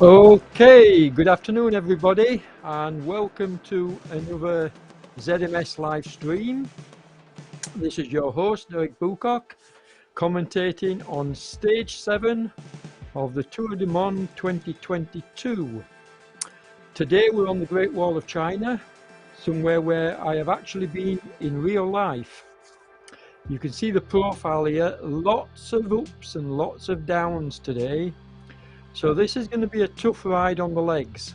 Okay, good afternoon everybody, and welcome to another ZMS live stream. This is your host Derek Bucock, commentating on stage 7 of the Tour du Monde 2022. Today we're on the Great Wall of China, somewhere where I have actually been in real life. You can see the profile here, lots of ups and lots of downs today. So this is going to be a tough ride on the legs.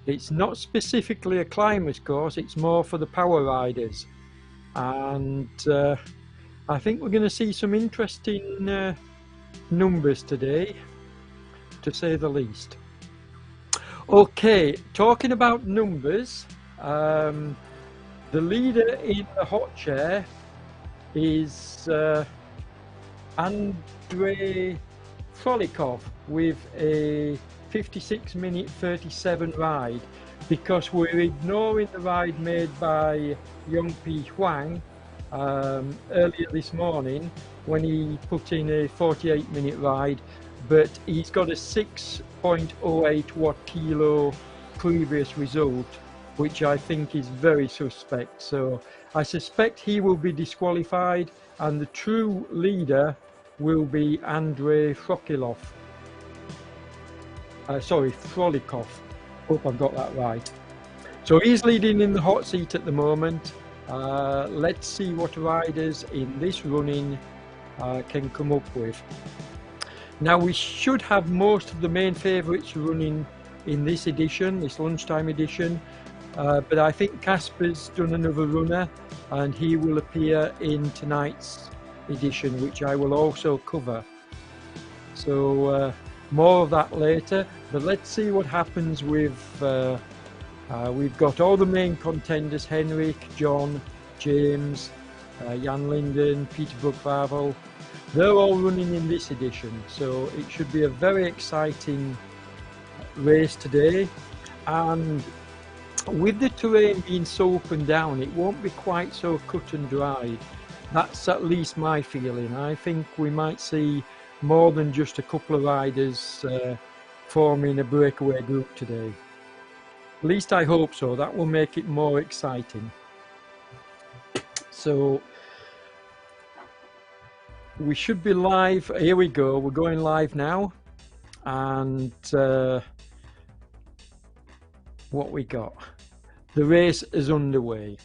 It's not specifically a climbers course, it's more for the power riders. And I think we're going to see some interesting numbers today, to say the least. Okay, talking about numbers, the leader in the hot chair is Andrei Frolikov with a 56-minute 37 ride, because we're ignoring the ride made by Yongpi Huang earlier this morning when he put in a 48-minute ride, but he's got a 6.08 watt kilo previous result, which I think is very suspect. So I suspect he will be disqualified, and the true leader will be Andrei Frolikov. Frolikov. Hope I've got that right. So he's leading in the hot seat at the moment. Let's see what riders in this running can come up with. Now we should have most of the main favourites running in this edition, this lunchtime edition. But I think Casper's done another runner, and he will appear in tonight's edition, which I will also cover. So more of that later, but let's see what happens with we've got all the main contenders: Henrik, John, James, Jan Linden, Peter Brook-Varvel. They're all running in this edition, so it should be a very exciting race today. And with the terrain being so up and down, it won't be quite so cut and dried. That's at least my feeling. I think we might see more than just a couple of riders forming a breakaway group today. At least I hope so. That will make it more exciting. So we should be live. Here we go. We're going live now. And what we got? The race is underway.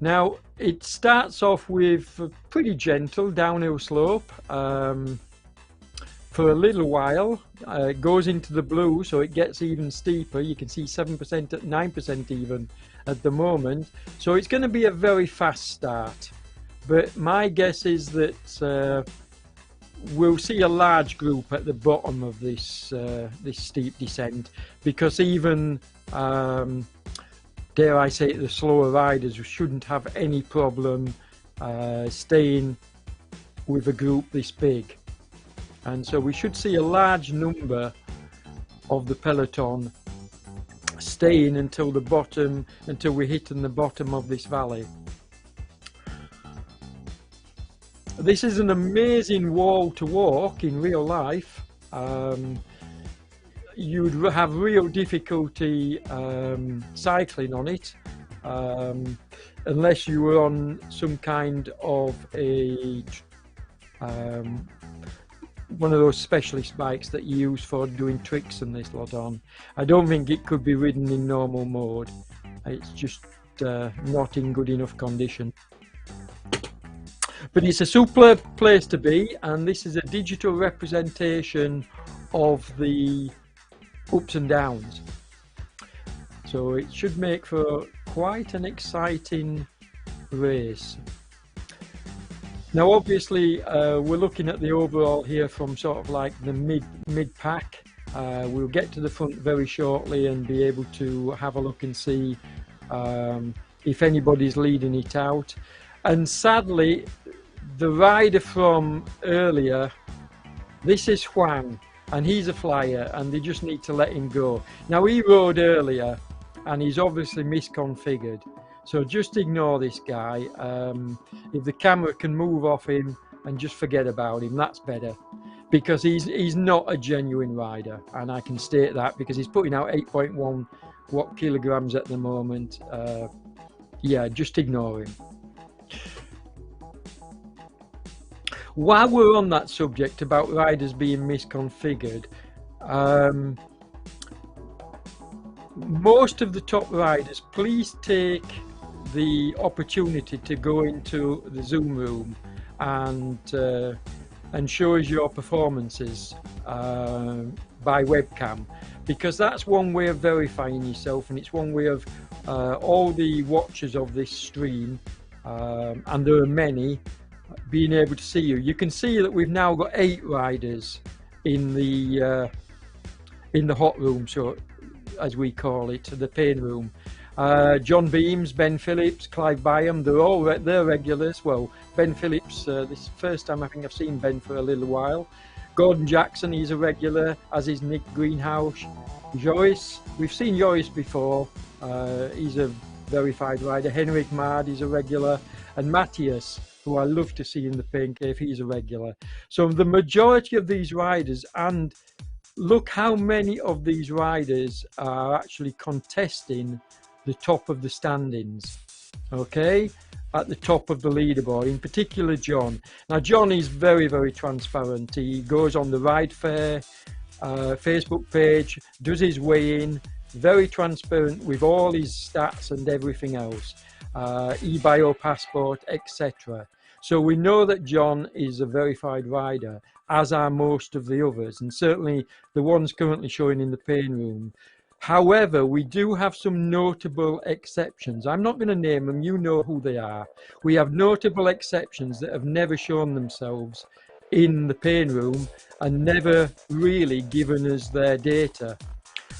Now it starts off with a pretty gentle downhill slope for a little while. It goes into the blue, so it gets even steeper. You can see 7% at 9% even at the moment. So it's going to be a very fast start. But my guess is that we'll see a large group at the bottom of this this steep descent, because even dare I say it, the slower riders shouldn't have any problem staying with a group this big. And so we should see a large number of the peloton staying until the bottom, until we're hitting the bottom of this valley. This is an amazing wall to walk in real life. You'd have real difficulty cycling on it unless you were on some kind of a one of those specialist bikes that you use for doing tricks and this lot on. I don't think it could be ridden in normal mode. It's just not in good enough condition. But it's a superb place to be, and this is a digital representation of the ups and downs. So it should make for quite an exciting race. Now obviously we're looking at the overall here from sort of like the mid pack. We'll get to the front very shortly and be able to have a look and see if anybody's leading it out. And sadly, the rider from earlier, this is Huang, and he's a flyer, and they just need to let him go. Now he rode earlier and he's obviously misconfigured, so just ignore this guy. If the camera can move off him and just forget about him, that's better, because he's not a genuine rider, and I can state that because he's putting out 8.1 watt kilograms at the moment. Yeah, just ignore him. While we're on that subject about riders being misconfigured, most of the top riders, please take the opportunity to go into the Zoom room and show us your performances by webcam, because that's one way of verifying yourself, and it's one way of all the watchers of this stream, and there are many, being able to see you. You can see that we've now got 8 riders in the hot room, so as we call it, the pain room. John Beams, Ben Phillips, Clive Byam, they're regulars. Well, Ben Phillips, this is the first time I think I've seen Ben for a little while. Gordon Jackson, he's a regular, as is Nick Greenhouse. Joyce, we've seen Joyce before, he's a verified rider. Henrik Mard, he's a regular. And Matthias, who I love to see in the pain cave, he's a regular. So the majority of these riders, and look how many of these riders are actually contesting the top of the standings, okay, at the top of the leaderboard, in particular John. Now John is very, very transparent. He goes on the Ride Fair Facebook page, does his weigh-in, very transparent with all his stats and everything else, e-bio passport, etc. So we know that John is a verified rider, as are most of the others, and certainly the ones currently showing in the pain room. However, we do have some notable exceptions. I'm not going to name them, you know who they are. We have notable exceptions that have never shown themselves in the pain room and never really given us their data.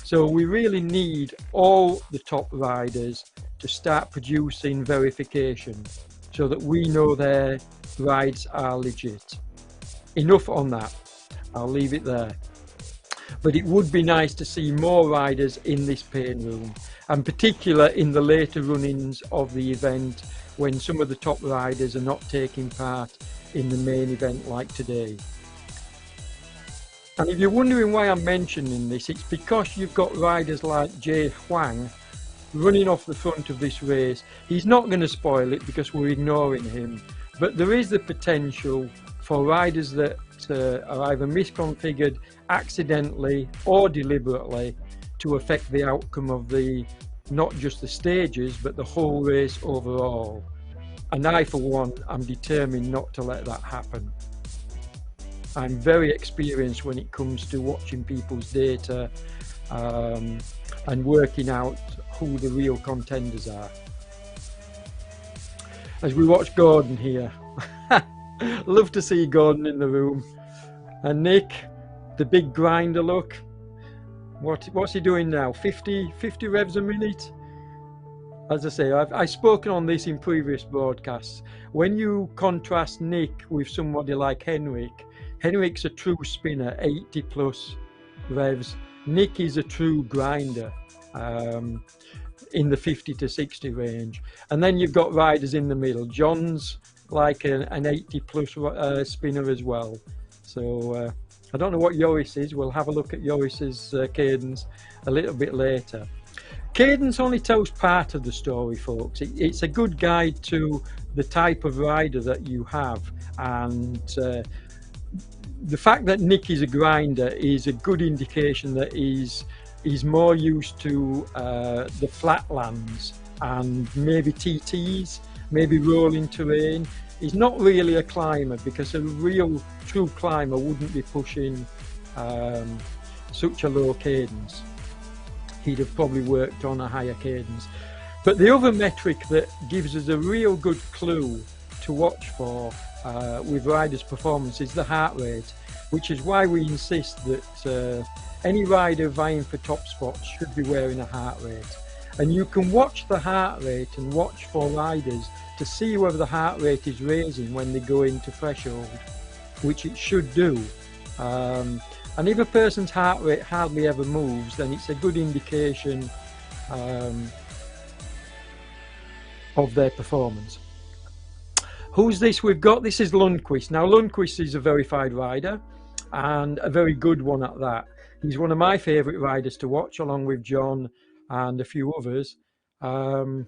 So we really need all the top riders to start producing verification so that we know their rides are legit. Enough on that, I'll leave it there. But it would be nice to see more riders in this pain room, and particularly in the later run-ins of the event when some of the top riders are not taking part in the main event like today. And if you're wondering why I'm mentioning this, it's because you've got riders like Jay Huang running off the front of this race. He's not going to spoil it because we're ignoring him, but there is the potential for riders that are either misconfigured accidentally or deliberately to affect the outcome of not just the stages but the whole race overall. And I, for one, am determined not to let that happen. I'm very experienced when it comes to watching people's data and working out who the real contenders are. As we watch Gordon here, love to see Gordon in the room. And Nick, the big grinder look. What's he doing now? 50 revs a minute? As I say, I've spoken on this in previous broadcasts. When you contrast Nick with somebody like Henrik's a true spinner, 80 plus revs. Nick is a true grinder in the 50 to 60 range. And then you've got riders in the middle. John's like an 80 plus spinner as well. So I don't know what Joris is. We'll have a look at Joris's cadence a little bit later. Cadence only tells part of the story, folks. It's a good guide to the type of rider that you have, and the fact that Nick is a grinder is a good indication that he's more used to the flatlands and maybe TTs, maybe rolling terrain. He's not really a climber, because a real true climber wouldn't be pushing such a low cadence. He'd have probably worked on a higher cadence. But the other metric that gives us a real good clue to watch for with riders' performance is the heart rate, which is why we insist that any rider vying for top spots should be wearing a heart rate. And you can watch the heart rate and watch for riders to see whether the heart rate is raising when they go into threshold, which it should do. And if a person's heart rate hardly ever moves, then it's a good indication of their performance. Who's this we've got? This is Lundqvist. Now Lundqvist is a verified rider, and a very good one at that. He's one of my favourite riders to watch, along with John and a few others. And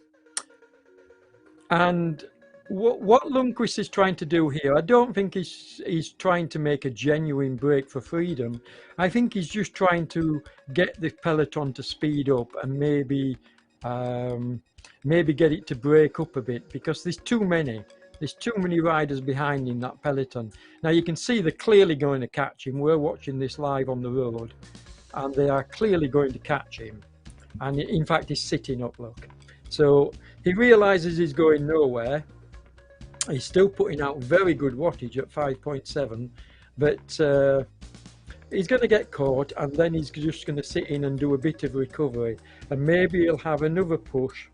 what Lundqvist is trying to do here, I don't think he's trying to make a genuine break for freedom. I think he's just trying to get the peloton to speed up and maybe get it to break up a bit, because there's too many. There's too many riders behind in that peloton. Now you can see they're clearly going to catch him. We're watching this live on the road, and they are clearly going to catch him. And in fact, he's sitting up, look. So he realizes he's going nowhere. He's still putting out very good wattage at 5.7, but he's going to get caught, and then he's just going to sit in and do a bit of recovery, and maybe he'll have another push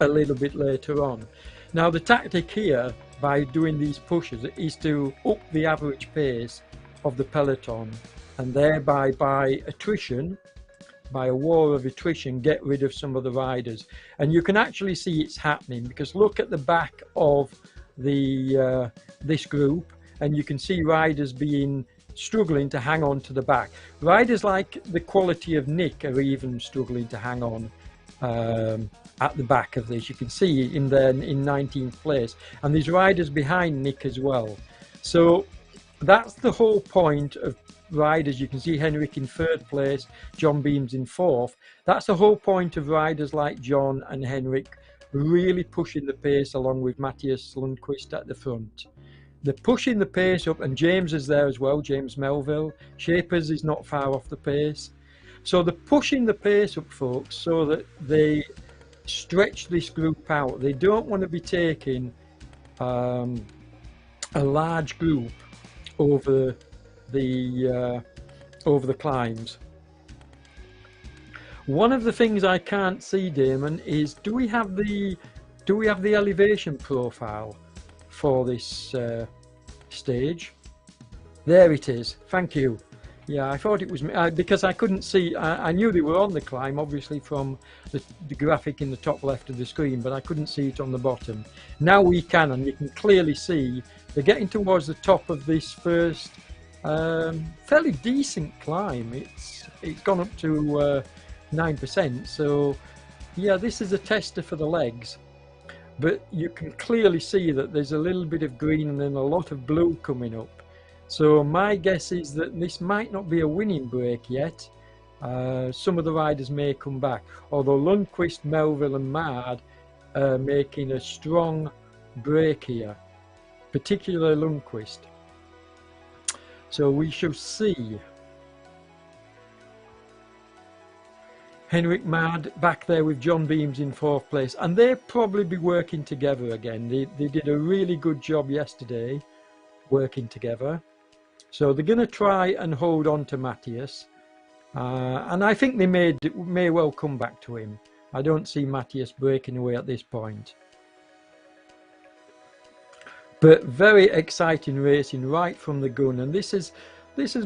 a little bit later on. Now the tactic here, by doing these pushes, is to up the average pace of the peloton, and thereby by attrition, by a war of attrition, get rid of some of the riders. And you can actually see it's happening, because look at the back of the this group, and you can see riders struggling to hang on to the back. Riders like the quality of Nick are even struggling to hang on at the back of this. You can see in there in 19th place, and there's riders behind Nick as well. So that's the whole point of riders. You can see Henrik in 3rd place, John Beams in 4th. That's the whole point of riders like John and Henrik really pushing the pace, along with Matthias Lundqvist at the front. They're pushing the pace up, and James is there as well, James Melville. Shapers is not far off the pace. So they're pushing the pace up, folks, so that they stretch this group out. They don't want to be taking a large group over the climbs. One of the things I can't see, Damon, is do we have the elevation profile for this stage? There it is. Thank you. Yeah, I thought it was because I couldn't see. I knew they were on the climb, obviously, from the graphic in the top left of the screen, but I couldn't see it on the bottom. Now we can, and you can clearly see they're getting towards the top of this first fairly decent climb. It's gone up to 9%. So yeah, this is a tester for the legs, but you can clearly see that there's a little bit of green and then a lot of blue coming up. So my guess is that this might not be a winning break yet. Some of the riders may come back, although Lundqvist, Melville and Mard are making a strong break here, particularly Lundqvist. So we shall see. Henrik Mard back there with John Beams in 4th place, and they'll probably be working together again. They did a really good job yesterday working together. So they're going to try and hold on to Matthias, and I think they may well come back to him. I don't see Matthias breaking away at this point. But very exciting racing right from the gun, and this is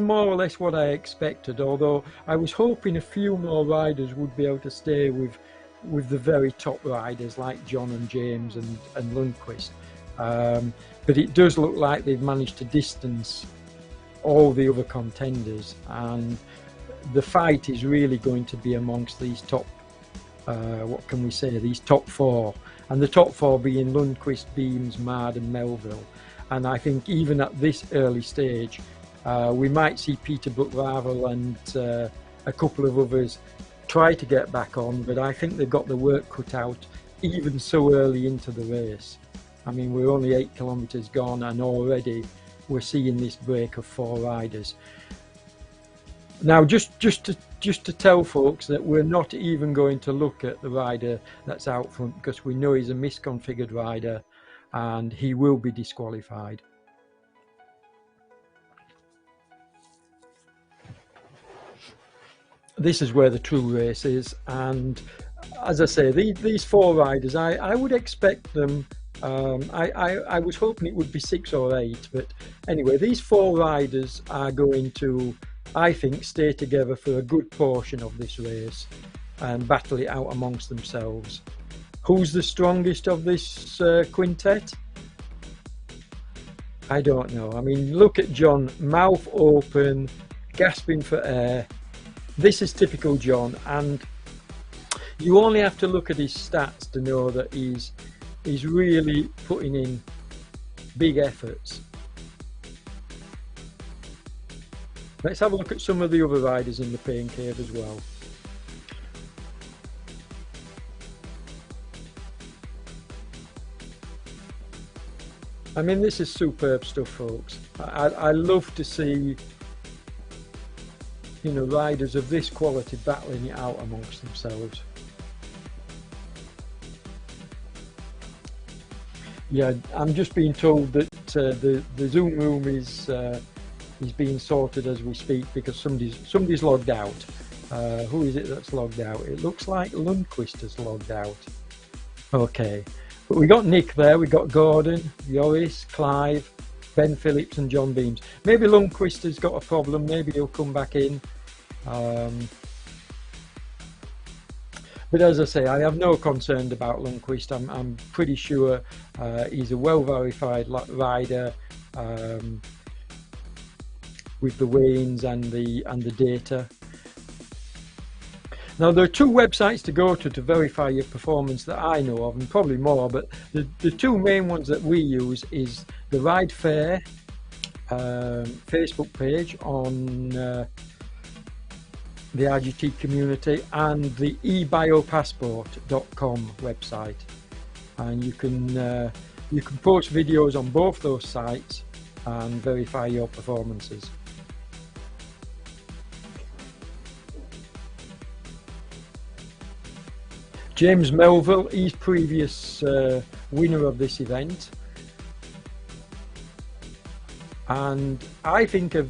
more or less what I expected, although I was hoping a few more riders would be able to stay with the very top riders like John and James and Lundqvist. But it does look like they've managed to distance all the other contenders, and the fight is really going to be amongst these top, what can we say, these top 4. And the top 4 being Lundqvist, Beams, Mard and Melville. And I think even at this early stage, we might see Peter Buck-Ravel and a couple of others try to get back on, but I think they've got the work cut out even so early into the race. I mean, we're only 8 kilometres gone, and already we're seeing this break of 4 riders. Now, just to tell folks that we're not even going to look at the rider that's out front, because we know he's a misconfigured rider and he will be disqualified. This is where the true race is, and as I say, these 4 riders, I would expect them. I was hoping it would be 6 or 8, but anyway, these 4 riders are going to, I think, stay together for a good portion of this race and battle it out amongst themselves. Who's the strongest of this quintet? I don't know. I mean, look at John, mouth open, gasping for air. This is typical John, and you only have to look at his stats to know that he's really putting in big efforts. Let's have a look at some of the other riders in the pain cave as well. I mean, this is superb stuff, folks. I love to see, you know, riders of this quality battling it out amongst themselves. Yeah, I'm just being told that the Zoom room is being sorted as we speak because somebody's logged out. Who is it that's logged out? It looks like Lundqvist has logged out. Okay. But we got Nick there, we got Gordon, Joris, Clive, Ben Phillips and John Beams. Maybe Lundqvist has got a problem, maybe he'll come back in. But as I say, I have no concern about Lundqvist. I'm pretty sure he's a well-verified rider with the weigh-ins and the data. Now, there are two websites to go to verify your performance that I know of, and probably more, but the two main ones that we use is the Ride Fair Facebook page on the RGT community and the ebiopassport.com website. And you can post videos on both those sites and verify your performances. James Melville, he's previous winner of this event, and I think I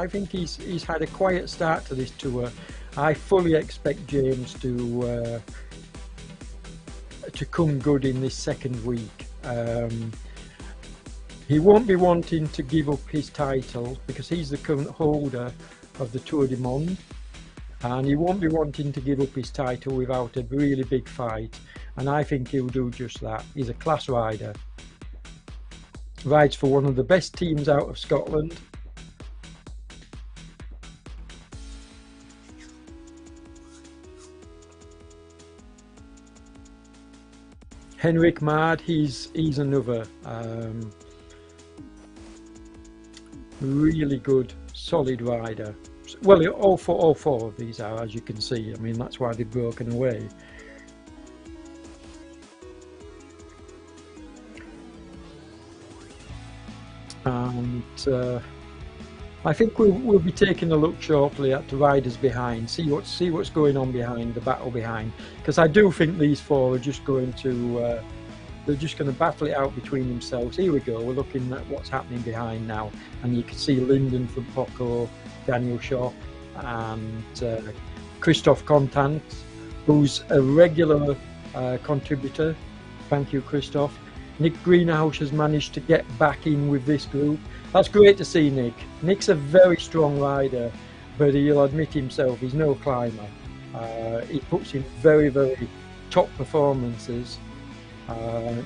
think he's had a quiet start to this tour. I fully expect James to come good in this second week. He won't be wanting to give up his title because he's the current holder of the Tour du Monde. And he won't be wanting to give up his title without a really big fight, and I think he'll do just that. He's a class rider, rides for one of the best teams out of Scotland. Henrik Mard, he's another really good, solid rider. Well, all four of these are, as you can see. I mean, that's why they've broken away. And I think we'll be taking a look shortly at the riders behind, see what's going on behind, the battle behind, because I do think these four are just going to they're just going to battle it out between themselves. Here we go. We're looking at what's happening behind now, and you can see Lyndon from Poco, Daniel Shaw, and Christophe Contant, who's a regular contributor. Thank you, Christophe. Nick Greenhouse has managed to get back in with this group. That's great to see, Nick. Nick's a very strong rider, but he'll admit himself he's no climber. He puts in very, very top performances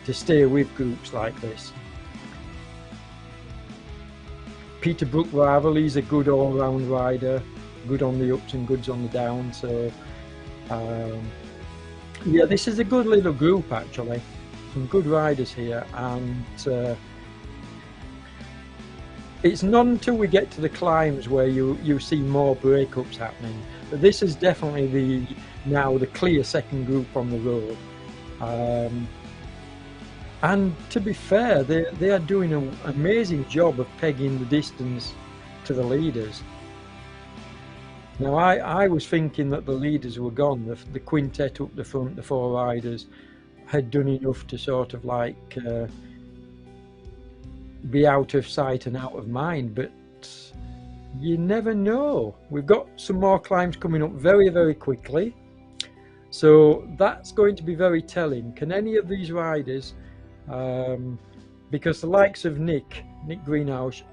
to stay with groups like this. Peter Brook-Ravel, he's a good all-round rider, good on the ups and goods on the downs. So yeah, this is a good little group actually. Some good riders here, and it's not until we get to the climbs where you see more breakups happening. But this is definitely now the clear second group on the road. And to be fair, they are doing an amazing job of pegging the distance to the leaders. Now I was thinking that the leaders were gone, the quintet up the front, the four riders, had done enough to sort of like be out of sight and out of mind, but you never know. We've got some more climbs coming up very, very quickly, so that's going to be very telling. Can any of these riders, because the likes of Nick Greenhouse,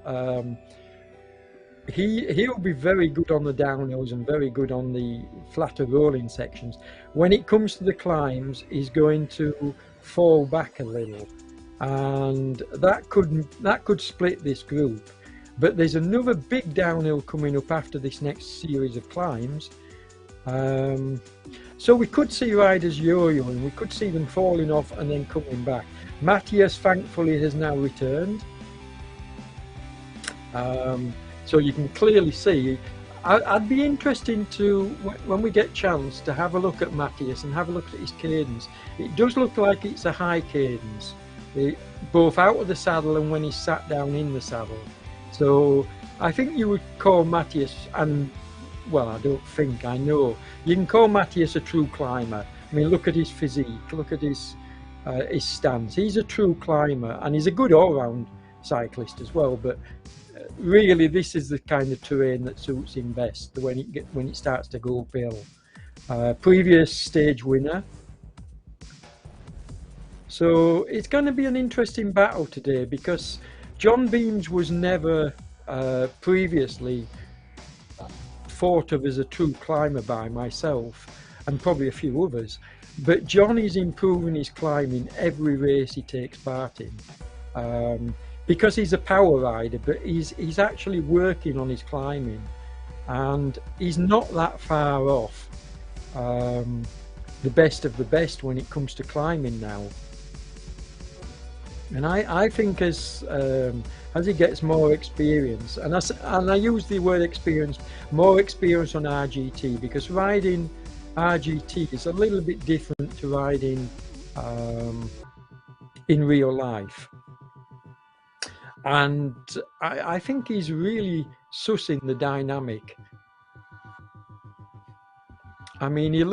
he'll be very good on the downhills and very good on the flatter rolling sections. When it comes to the climbs, he's going to fall back a little, and that could split this group. But there's another big downhill coming up after this next series of climbs. So we could see riders yo-yoing, we could see them falling off and then coming back. Matthias thankfully has now returned. So you can clearly see, I'd be interested to, when we get chance, to have a look at Matthias and have a look at his cadence. It does look like it's a high cadence, both out of the saddle and when he's sat down in the saddle. So I think you would call Matthias, and well, I don't think, I know, you can call Matthias a true climber. I mean, look at his physique, look at his stance. He's a true climber, and he's a good all-round cyclist as well, but really this is the kind of terrain that suits him best, when it starts to go uphill. Previous stage winner. So it's going to be an interesting battle today, because John Beams was never previously thought of as a true climber by myself and probably a few others, but John is improving his climbing every race he takes part in, because he's a power rider, but he's actually working on his climbing, and he's not that far off the best of the best when it comes to climbing now. And I think as he gets more experience, and I use the word experience, more experience on RGT, because riding RGT is a little bit different to riding in real life. And I think he's really sussing the dynamic. I mean, he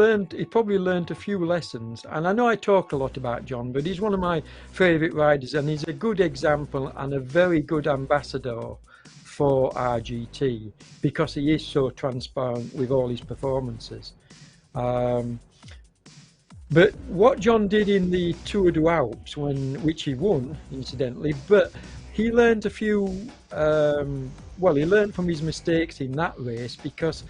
probably learned a few lessons, and I know I talk a lot about John, but he's one of my favourite riders, and he's a good example and a very good ambassador for RGT, because he is so transparent with all his performances. But what John did in the Tour des Alpes, which he won, incidentally, but he learned a few, well, he learned from his mistakes in that race, because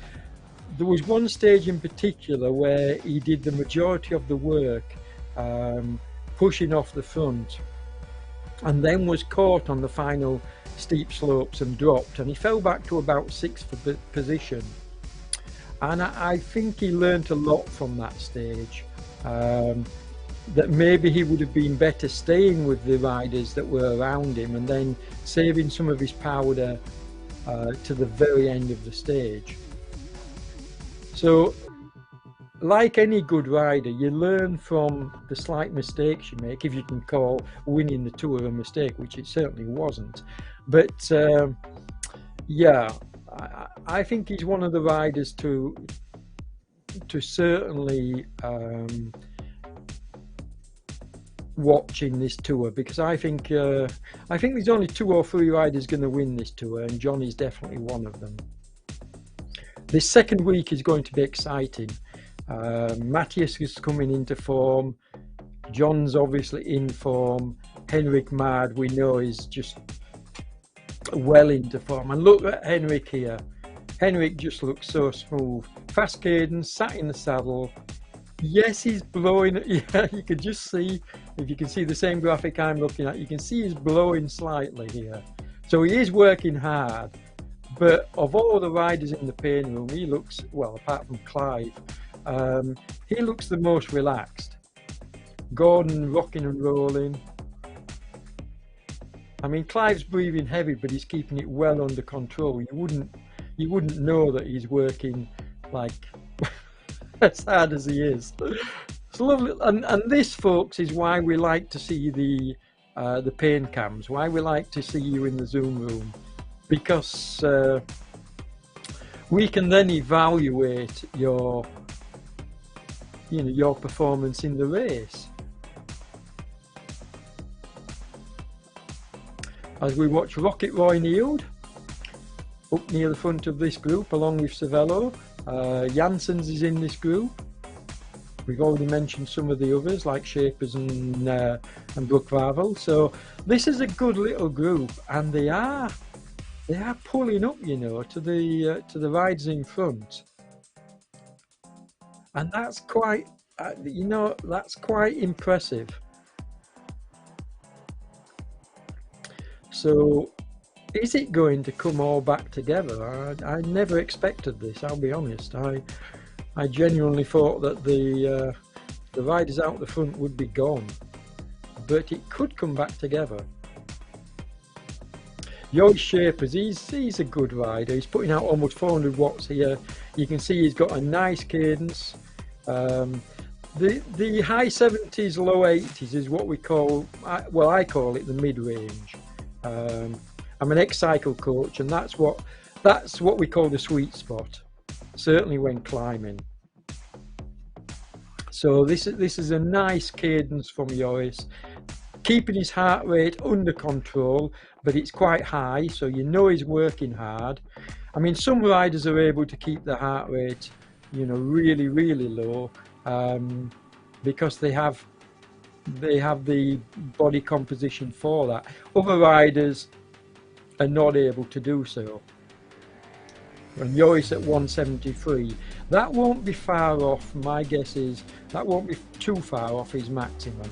there was one stage in particular where he did the majority of the work pushing off the front, and then was caught on the final steep slopes and dropped, and he fell back to about 6th position. And I think he learned a lot from that stage, that maybe he would have been better staying with the riders that were around him and then saving some of his powder to the very end of the stage. So, like any good rider, you learn from the slight mistakes you make, if you can call winning the Tour a mistake, which it certainly wasn't. But yeah, I think he's one of the riders to certainly watch in this Tour, because I think there's only 2 or 3 riders going to win this Tour, and John is definitely one of them. This second week is going to be exciting. Matthias is coming into form. John's obviously in form. Henrik Mad, we know, is just well into form. And look at Henrik here. Henrik just looks so smooth. Fast cadence, sat in the saddle. Yes, he's blowing. Yeah, you can just see, if you can see the same graphic I'm looking at, you can see he's blowing slightly here. So he is working hard. But of all the riders in the pain room, he looks, well, apart from Clive, he looks the most relaxed. Gordon rocking and rolling. I mean, Clive's breathing heavy, but he's keeping it well under control. You wouldn't know that he's working like as hard as he is. It's lovely, and this, folks, is why we like to see the pain cams. Why we like to see you in the Zoom room. Because we can then evaluate your performance in the race. As we watch Rocket Roy Nield up near the front of this group, along with Cervelo. Janssens is in this group. We've already mentioned some of the others, like Shapers and Brookvavel. So this is a good little group, and they are pulling up, to the riders in front, and that's quite, that's quite impressive. So is it going to come all back together? I never expected this, I'll be honest. I genuinely thought that the riders out the front would be gone, but it could come back together. Joyce Shapers, he's a good rider. He's putting out almost 400 watts here. You can see he's got a nice cadence. The high 70s, low 80s is what we call, well, I call it the mid-range. I'm an ex-cycle coach, and that's what we call the sweet spot, certainly when climbing. So this is a nice cadence from Joyce, keeping his heart rate under control, but it's quite high, so you know he's working hard. I mean, some riders are able to keep their heart rate, you know, really, really low, because they have the body composition for that. Other riders are not able to do so. And Joyce at 173, that won't be far off. My guess is that won't be too far off his maximum.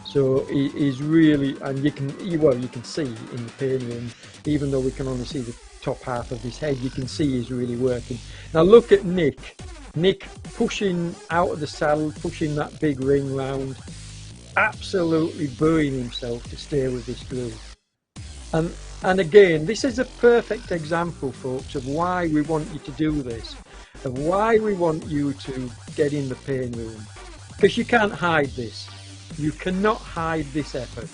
So he's really, and you can see in the pain room, even though we can only see the top half of his head, you can see he's really working. Now look at Nick pushing out of the saddle, pushing that big ring round, absolutely burying himself to stay with this groove. And again, this is a perfect example, folks, of why we want you to do this, of why we want you to get in the pain room, because you can't hide this. You cannot hide this effort.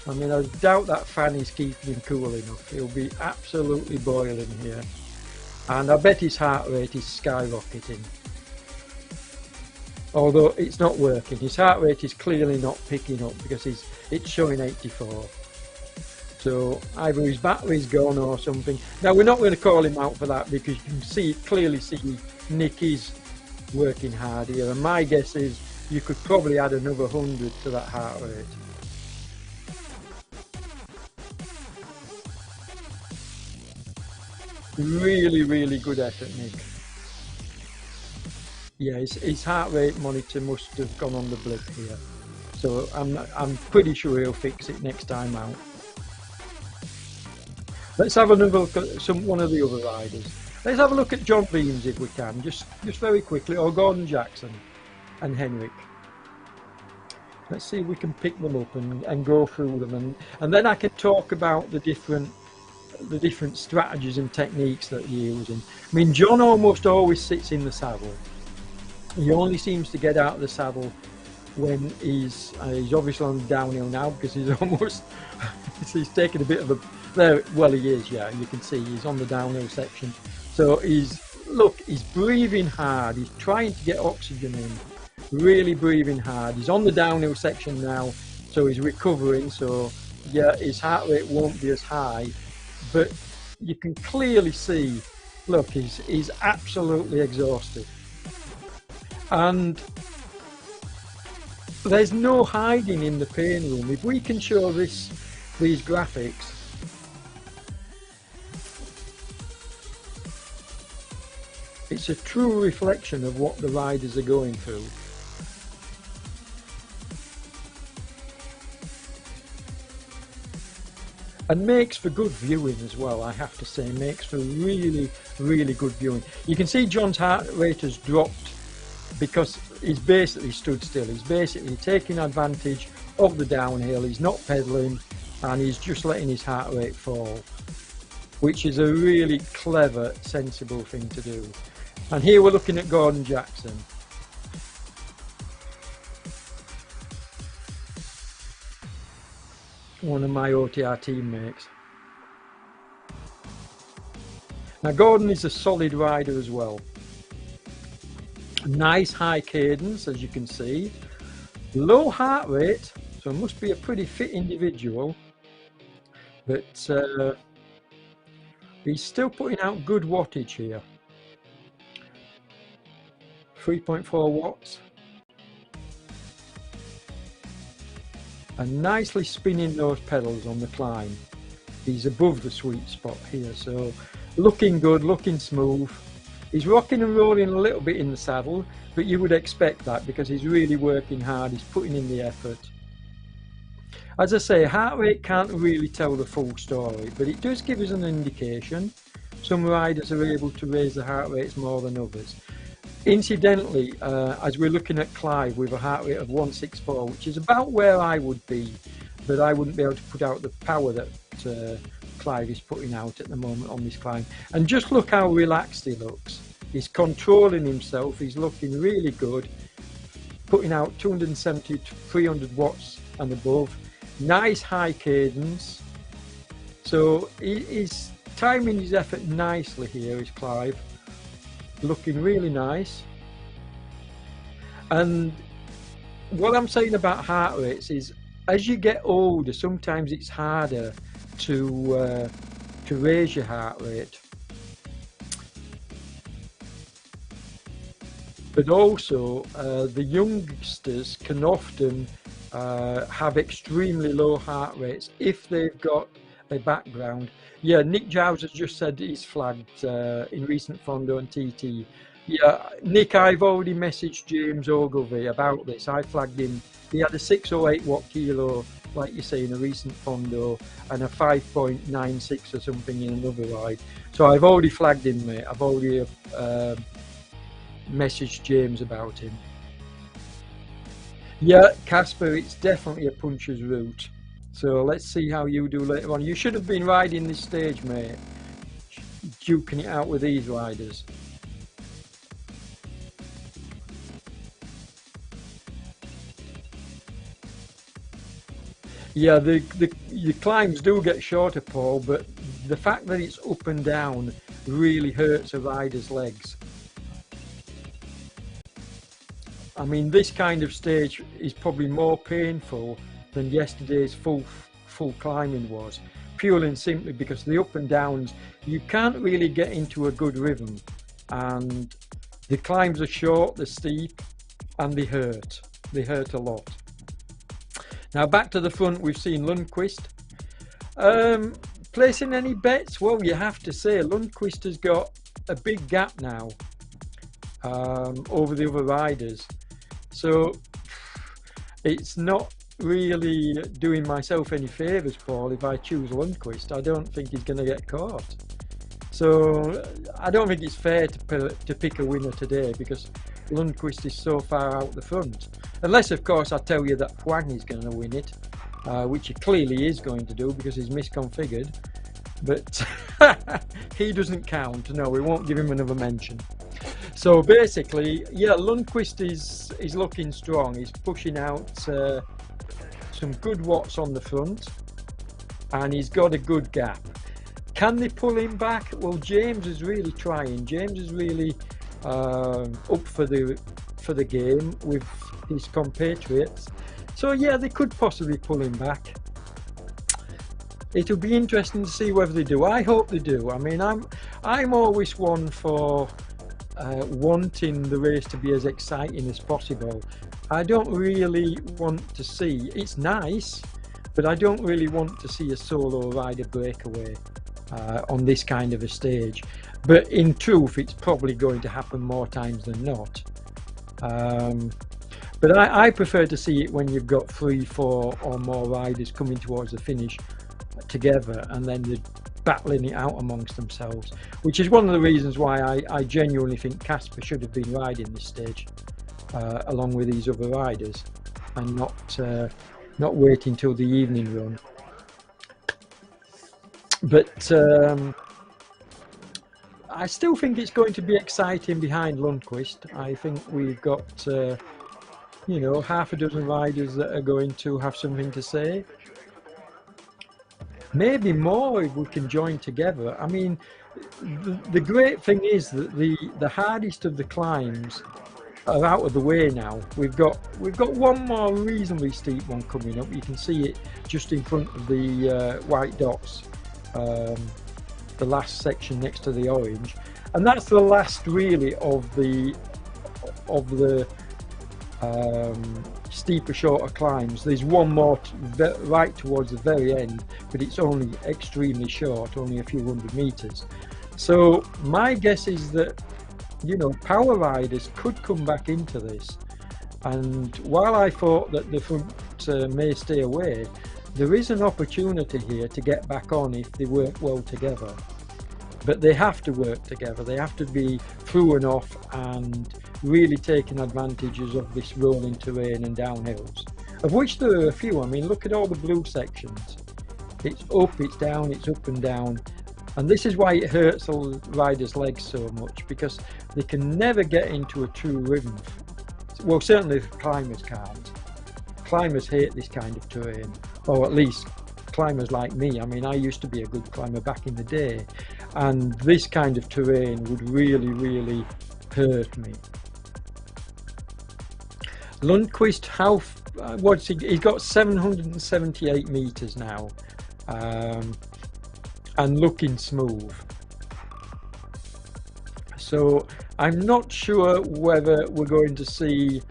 I mean, I doubt that fan is keeping him cool enough. He'll be absolutely boiling here. And I bet his heart rate is skyrocketing. Although it's not working. His heart rate is clearly not picking up because it's showing 84. So either his battery's gone or something. Now we're not going to call him out for that because you can clearly see Nick is working hard here, and my guess is you could probably add another 100 to that heart rate. Really, really good effort, Nick. Yeah, his heart rate monitor must have gone on the blip here, so I'm pretty sure he'll fix it next time out. Let's have another look at one of the other riders. Let's have a look at John Beams if we can, just very quickly, or Gordon Jackson and Henrik. Let's see if we can pick them up and go through them, and then I can talk about the different strategies and techniques that you're using. I mean, John almost always sits in the saddle. He only seems to get out of the saddle when he's obviously on the downhill now because he's almost he's taken a bit of a there. Well, he is, yeah. You can see he's on the downhill section. So he's breathing hard. He's trying to get oxygen in, really breathing hard. He's on the downhill section now, so he's recovering. So yeah, his heart rate won't be as high, but you can clearly see, look, he's absolutely exhausted. And there's no hiding in the pain room. If we can show these graphics, it's a true reflection of what the riders are going through. And makes for good viewing as well, I have to say. Makes for really, really good viewing. You can see John's heart rate has dropped because he's basically stood still. He's basically taking advantage of the downhill. He's not pedaling and he's just letting his heart rate fall, which is a really clever, sensible thing to do. And here we're looking at Gordon Jackson. One of my OTR teammates. Now Gordon is a solid rider as well. Nice high cadence, as you can see. Low heart rate, so must be a pretty fit individual. But he's still putting out good wattage here. 3.4 watts. And nicely spinning those pedals on the climb. He's above the sweet spot here, so looking good, looking smooth. He's rocking and rolling a little bit in the saddle, but you would expect that because he's really working hard, he's putting in the effort. As I say, heart rate can't really tell the full story, but it does give us an indication. Some riders are able to raise the heart rates more than others. Incidentally, as we're looking at Clive with a heart rate of 164, which is about where I would be, but I wouldn't be able to put out the power that Clive is putting out at the moment on this climb. And just look how relaxed he looks. He's controlling himself, he's looking really good, putting out 270 to 300 watts and above. Nice high cadence. So he's timing his effort nicely here, is Clive. Looking really nice. And what I'm saying about heart rates is, as you get older, sometimes it's harder to raise your heart rate. But also, the youngsters can often have extremely low heart rates if they've got a background. Yeah, Nick Giles has just said he's flagged in recent Fondo and TT. Yeah, Nick, I've already messaged James Ogilvie about this. I flagged him. He had a 6 or 8 watt kilo, like you say, in a recent Fondo, and a 5.96 or something in another ride. So I've already flagged him, mate. I've already messaged James about him. Yeah, Casper, it's definitely a puncher's route. So let's see how you do later on. You should have been riding this stage, mate. Duking it out with these riders. Yeah, the climbs do get shorter, Paul, but the fact that it's up and down really hurts a rider's legs. I mean, this kind of stage is probably more painful than yesterday's full climbing was, purely and simply because the up and downs, you can't really get into a good rhythm, and the climbs are short, they're steep, and they hurt a lot. Now back to the front, we've seen Lundqvist. Placing any bets? Well, you have to say Lundqvist has got a big gap now over the other riders. So it's not really doing myself any favours, Paul, if I choose Lundqvist. I don't think he's going to get caught. So I don't think it's fair to pick a winner today because Lundqvist is so far out the front. Unless, of course, I tell you that Huang is going to win it, which he clearly is going to do because he's misconfigured. But he doesn't count. No, we won't give him another mention. So basically, yeah, Lundqvist is looking strong. He's pushing out some good watts on the front, and he's got a good gap. Can they pull him back? Well, James is really trying. James is really up for the game with his compatriots. So yeah, they could possibly pull him back. It'll be interesting to see whether they do. I hope they do. I mean, I'm always one for wanting the race to be as exciting as possible. I don't really want to see, it's nice, but I don't really want to see a solo rider breakaway on this kind of a stage. But in truth, it's probably going to happen more times than not. But I prefer to see it when you've got 3, 4 or more riders coming towards the finish together, and then they're battling it out amongst themselves, which is one of the reasons why I genuinely think Casper should have been riding this stage along with these other riders, and not waiting till the evening run. But I still think it's going to be exciting behind Lundqvist. I think we've got you know, half a dozen riders that are going to have something to say. Maybe more if we can join together. I mean, the great thing is that the hardest of the climbs are out of the way now. We've got one more reasonably steep one coming up. You can see it just in front of the white dots, the last section next to the orange, and that's the last really of the steeper, shorter climbs. There's one more right towards the very end, but it's only extremely short, only a few hundred meters. So my guess is that you know, power riders could come back into this. And while I thought that the front may stay away, there is an opportunity here to get back on if they work well together. But they have to work together. They have to be through and off and really taking advantages of this rolling terrain and downhills, of which there are a few. I mean, look at all the blue sections. It's up, it's down, it's up and down. And this is why it hurts the riders' legs so much, because they can never get into a true rhythm. Well, certainly the climbers can't. Climbers hate this kind of terrain, or at least climbers like me. I mean, I used to be a good climber back in the day, and this kind of terrain would really hurt me. Lundqvist, what's he? He's got 778 meters now, and looking smooth. So I'm not sure whether we're going to see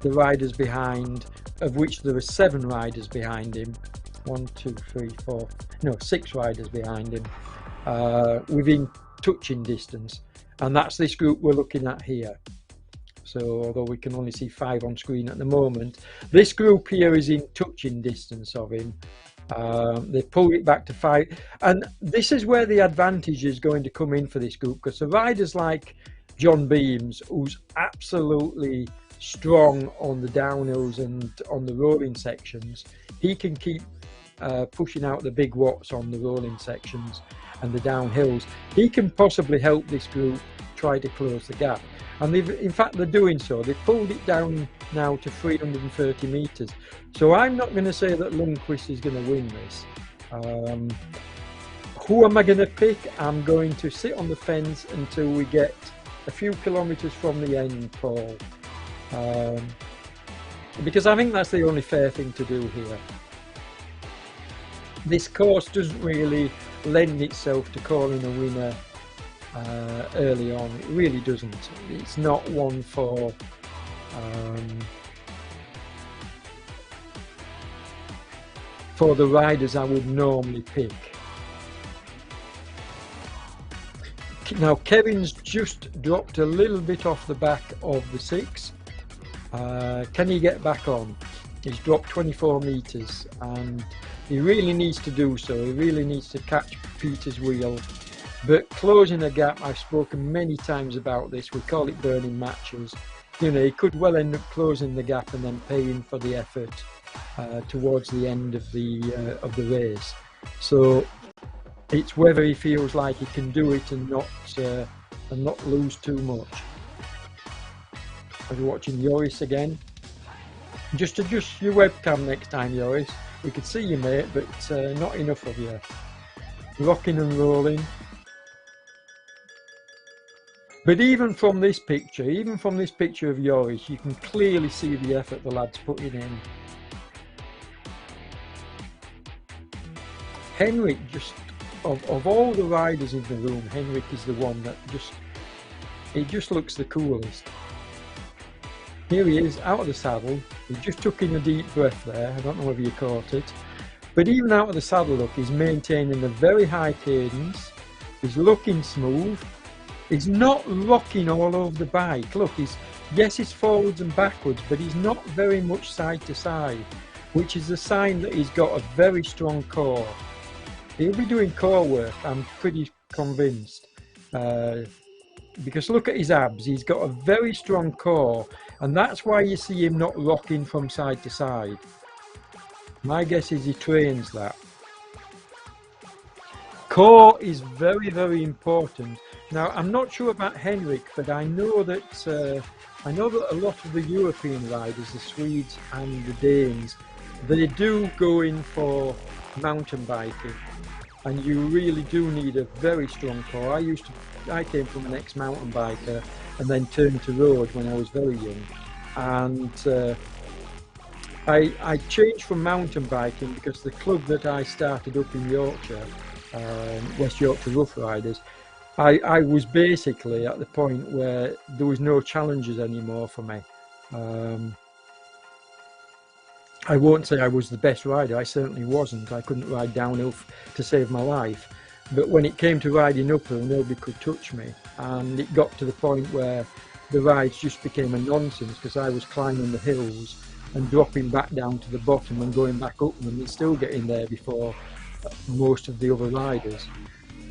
the riders behind, of which there are 7 riders behind him. 6 riders behind him, within touching distance, and that's this group we're looking at here. So although we can only see 5 on screen at the moment, this group here is in touching distance of him. They pulled it back to 5, and this is where the advantage is going to come in for this group, because the riders like John Beams, who's absolutely strong on the downhills and on the rolling sections, he can keep pushing out the big watts on the rolling sections and the downhills. He can possibly help this group try to close the gap, and in fact they're doing so. They've pulled it down now to 330 meters. So I'm not going to say that Lundqvist is going to win this. Who am I going to pick? I'm going to sit on the fence until we get a few kilometers from the end, Paul, because I think that's the only fair thing to do here. This course doesn't really lend itself to calling a winner early on. It really doesn't. It's not one for the riders I would normally pick. Now Kevin's just dropped a little bit off the back of the 6. Can he get back on? He's dropped 24 meters, and he really needs to do so. He really needs to catch Peter's wheel. But closing the gap, I've spoken many times about this. We call it burning matches. You know, he could well end up closing the gap and then paying for the effort towards the end of the race. So it's whether he feels like he can do it and not lose too much. Are you watching Joris again? Just adjust your webcam next time, Joris. We could see you, mate, but not enough of you. Rocking and rolling. But even from this picture of Joris, you can clearly see the effort the lad's putting in. Henrik, just of all the riders in the room, Henrik is the one that just looks the coolest. Here he is, out of the saddle. He just took in a deep breath there. I don't know whether you caught it. But even out of the saddle, look, he's maintaining a very high cadence. He's looking smooth. He's not rocking all over the bike. Look, yes, he's forwards and backwards, but he's not very much side to side, which is a sign that he's got a very strong core. He'll be doing core work, I'm pretty convinced. Because look at his abs, he's got a very strong core, and that's why you see him not rocking from side to side. My guess is he trains that. Core is very important. Now, I'm not sure about Henrik, but I know that a lot of the European riders, the Swedes and the Danes, they do go in for mountain biking, and you really do need a very strong core. I came from an ex-mountain biker and then turned to road when I was very young, and I changed from mountain biking because the club that I started up in Yorkshire, West Yorkshire Rough Riders, I was basically at the point where there was no challenges anymore for me. I won't say I was the best rider, I certainly wasn't. I couldn't ride downhill to save my life. But when it came to riding uphill, nobody could touch me, and it got to the point where the rides just became a nonsense because I was climbing the hills and dropping back down to the bottom and going back up them and still getting there before most of the other riders.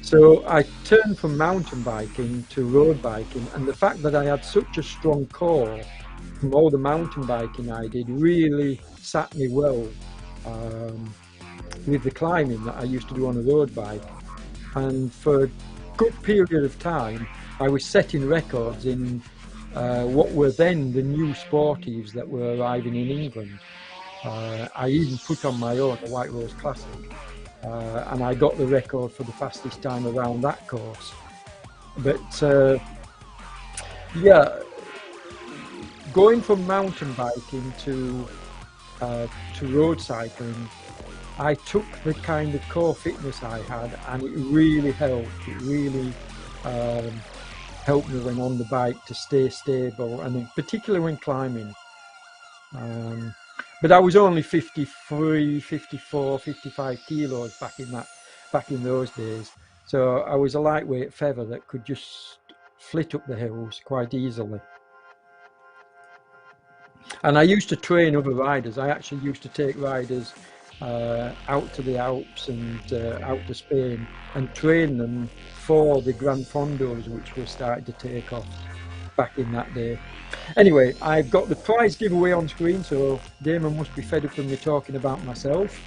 So I turned from mountain biking to road biking, and the fact that I had such a strong core from all the mountain biking I did really sat me well um, with the climbing that I used to do on a road bike. And for a good period of time, I was setting records in what were then the new sportives that were arriving in England. I even put on my own a White Rose Classic, and I got the record for the fastest time around that course. But yeah, going from mountain biking to road cycling, I took the kind of core fitness I had, and it really helped. It really helped me when on the bike to stay stable, and in particular when climbing. But I was only 53, 54, 55 kilos back in those days. So I was a lightweight feather that could just flit up the hills quite easily. And I used to train other riders. I actually used to take riders out to the Alps and out to Spain and train them for the Gran Fondos, which were starting to take off back in that day. Anyway, I've got the prize giveaway on screen, so Damon must be fed up with me talking about myself.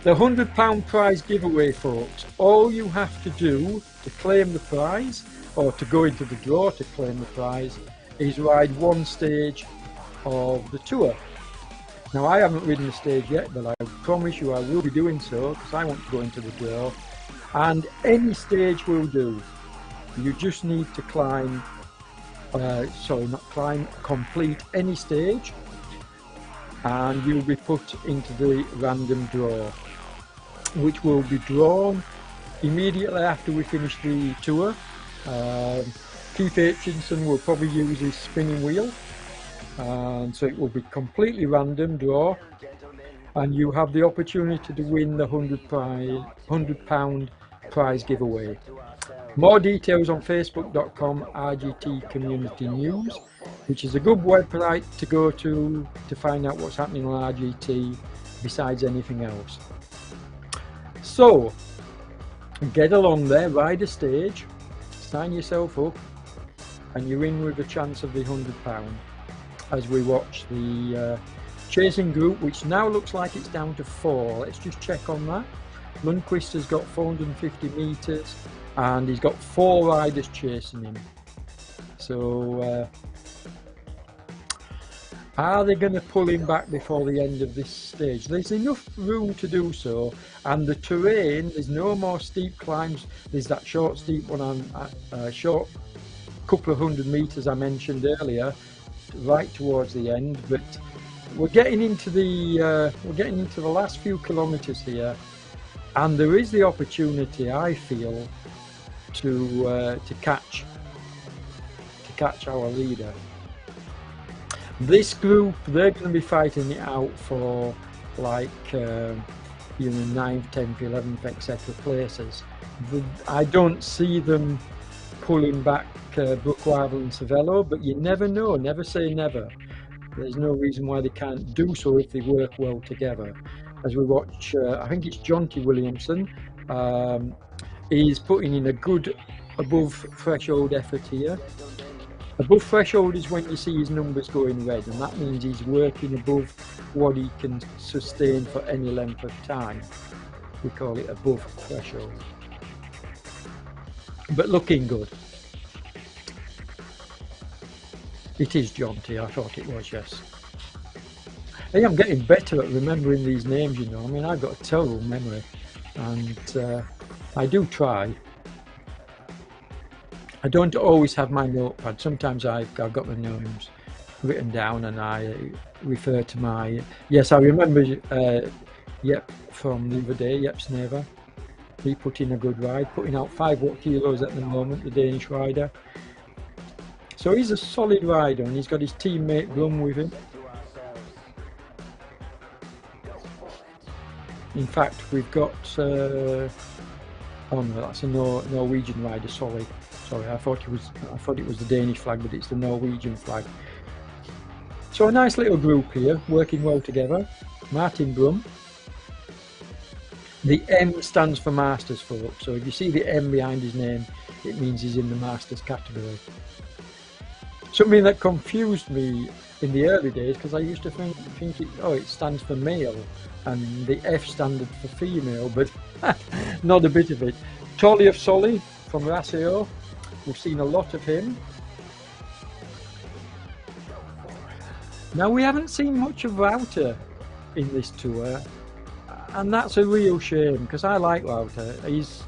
The £100 prize giveaway, folks. All you have to do to claim the prize, or to go into the draw to claim the prize, is ride one stage of the tour. Now, I haven't ridden the stage yet, but I promise you I will be doing so because I want to go into the draw. And any stage will do. You just need to climb, complete any stage, and you'll be put into the random draw, which will be drawn immediately after we finish the tour. Keith Aitchinson will probably use his spinning wheel. So it will be completely random draw, and you have the opportunity to win the £100 prize giveaway. More details on facebook.com RGT Community News, which is a good website to go to find out what's happening on RGT besides anything else. So get along there, ride a stage, sign yourself up, and you're in with a chance of the £100. As we watch the chasing group, which now looks like it's down to 4. Let's just check on that. Lundqvist has got 450 metres and he's got 4 riders chasing him. So are they going to pull him back before the end of this stage? There's enough room to do so, and the terrain, there's no more steep climbs. There's that short steep one on short couple of 100 metres I mentioned earlier, right towards the end, but we're getting into the last few kilometres here, and there is the opportunity, I feel, to catch our leader. This group, they're going to be fighting it out for like 9th, 10th, 11th, etc. places. I don't see them pulling back Brookwadle and Cervelo, but you never know, never say never. There's no reason why they can't do so if they work well together. As we watch, I think it's Jonty Williamson, he's putting in a good above threshold effort here. Above threshold is when you see his numbers going red, and that means he's working above what he can sustain for any length of time. We call it above threshold. But looking good. It is Jonty, I thought it was, yes. Hey, I'm getting better at remembering these names, you know. I mean, I've got a terrible memory, and I do try. I don't always have my notepad. Sometimes I've got the names written down and I refer to my... Yes, I remember Yep from the other day, Yep Snever. He put in a good ride, putting out 5 kilos at the moment, the Danish rider. So he's a solid rider, and he's got his teammate Blum with him. In fact, we've got a Oh no, that's a Norwegian rider. Sorry, I thought it was the Danish flag, but it's the Norwegian flag. So a nice little group here, working well together. Martin Brum. The M stands for Masters, folks. So if you see the M behind his name, it means he's in the Masters category. Something that confused me in the early days, because I used to think it stands for male, and the F standard for female, but not a bit of it. Tolief Solly from Raseo, we've seen a lot of him. Now we haven't seen much of Wouter in this tour, and that's a real shame, because I like Wouter. He's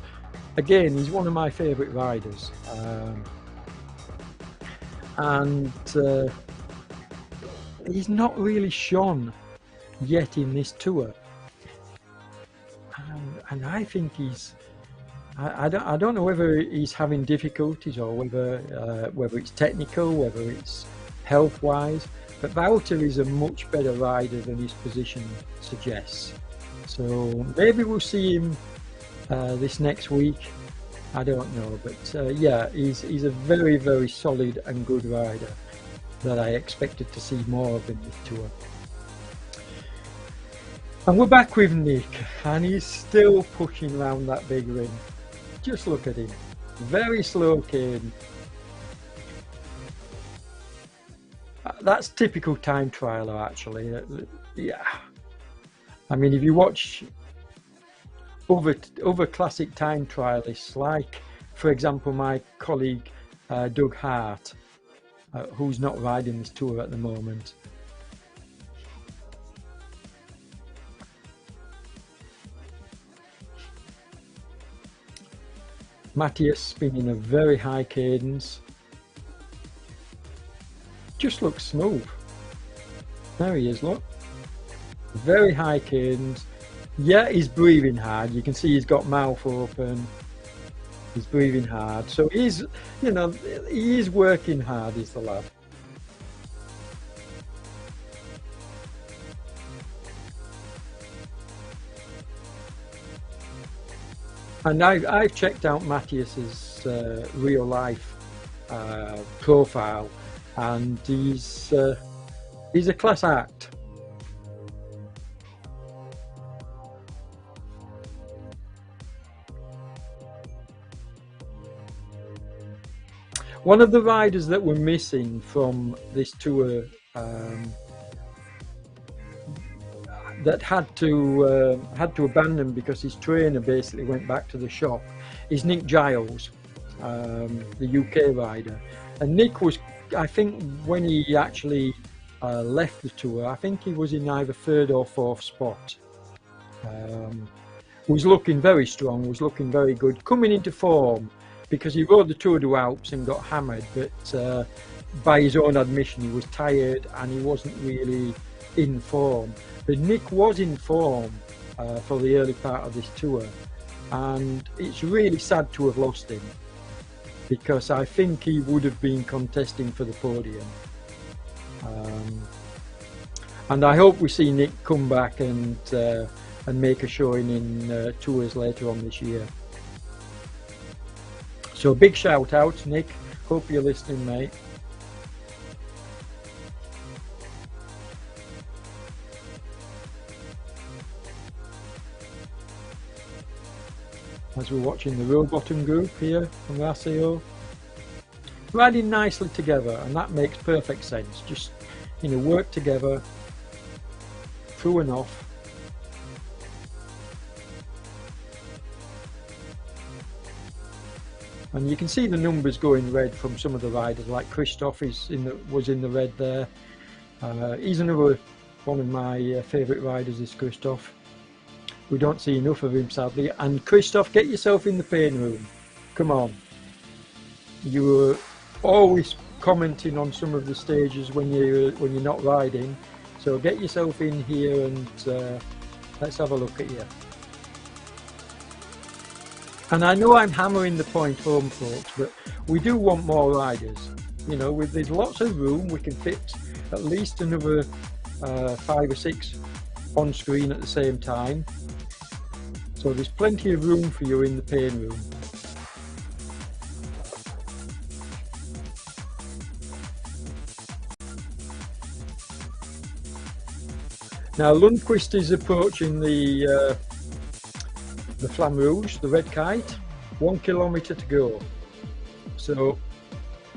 one of my favourite riders. And he's not really shone yet in this tour, and I think I don't know whether he's having difficulties or whether it's technical, whether it's health wise, but Wouter is a much better rider than his position suggests. So maybe we'll see him this next week. I don't know, but yeah, he's a very, very solid and good rider that I expected to see more of in this tour. And we're back with Nick, and he's still pushing around that big ring. Just look at him, very slow cane. That's typical time trialer, actually. Yeah, I mean, if you watch other classic time trialists, like for example my colleague Doug Hart, who's not riding this tour at the moment. Matthias spinning a very high cadence. Just looks smooth. There he is, look. Very high cadence. Yeah, he's breathing hard. You can see he's got mouth open. He's breathing hard. So he's, you know, he is working hard, is the lad. And I've checked out Matthias's real life profile, and he's a class act. One of the riders that were missing from this tour, that had to abandon because his trainer basically went back to the shop, is Nick Giles, the UK rider. And Nick was, I think, when he actually left the tour, I think he was in either third or fourth spot. Was looking very strong, was looking very good, coming into form, because he rode the Tour du Alps and got hammered, but by his own admission he was tired and he wasn't really in form. But Nick was in form for the early part of this tour, and it's really sad to have lost him, because I think he would have been contesting for the podium. And I hope we see Nick come back and make a showing in tours later on this year. So big shout out, Nick. Hope you're listening, mate. As we're watching the row bottom group here from Raseo, riding nicely together, and that makes perfect sense. Just, you know, work together through and off. And you can see the numbers going red from some of the riders, like Christoph was in the red there. He's another one of my favourite riders, is Christoph. We don't see enough of him, sadly. And Christoph, get yourself in the pain room. Come on. You were always commenting on some of the stages when you're not riding. So get yourself in here and let's have a look at you. And I know I'm hammering the point home, folks, but we do want more riders. You know, there's lots of room. We can fit at least another 5 or 6 on screen at the same time. So there's plenty of room for you in the pain room. Now Lundqvist is approaching the Flamme Rouge, the red kite, 1 kilometre to go. So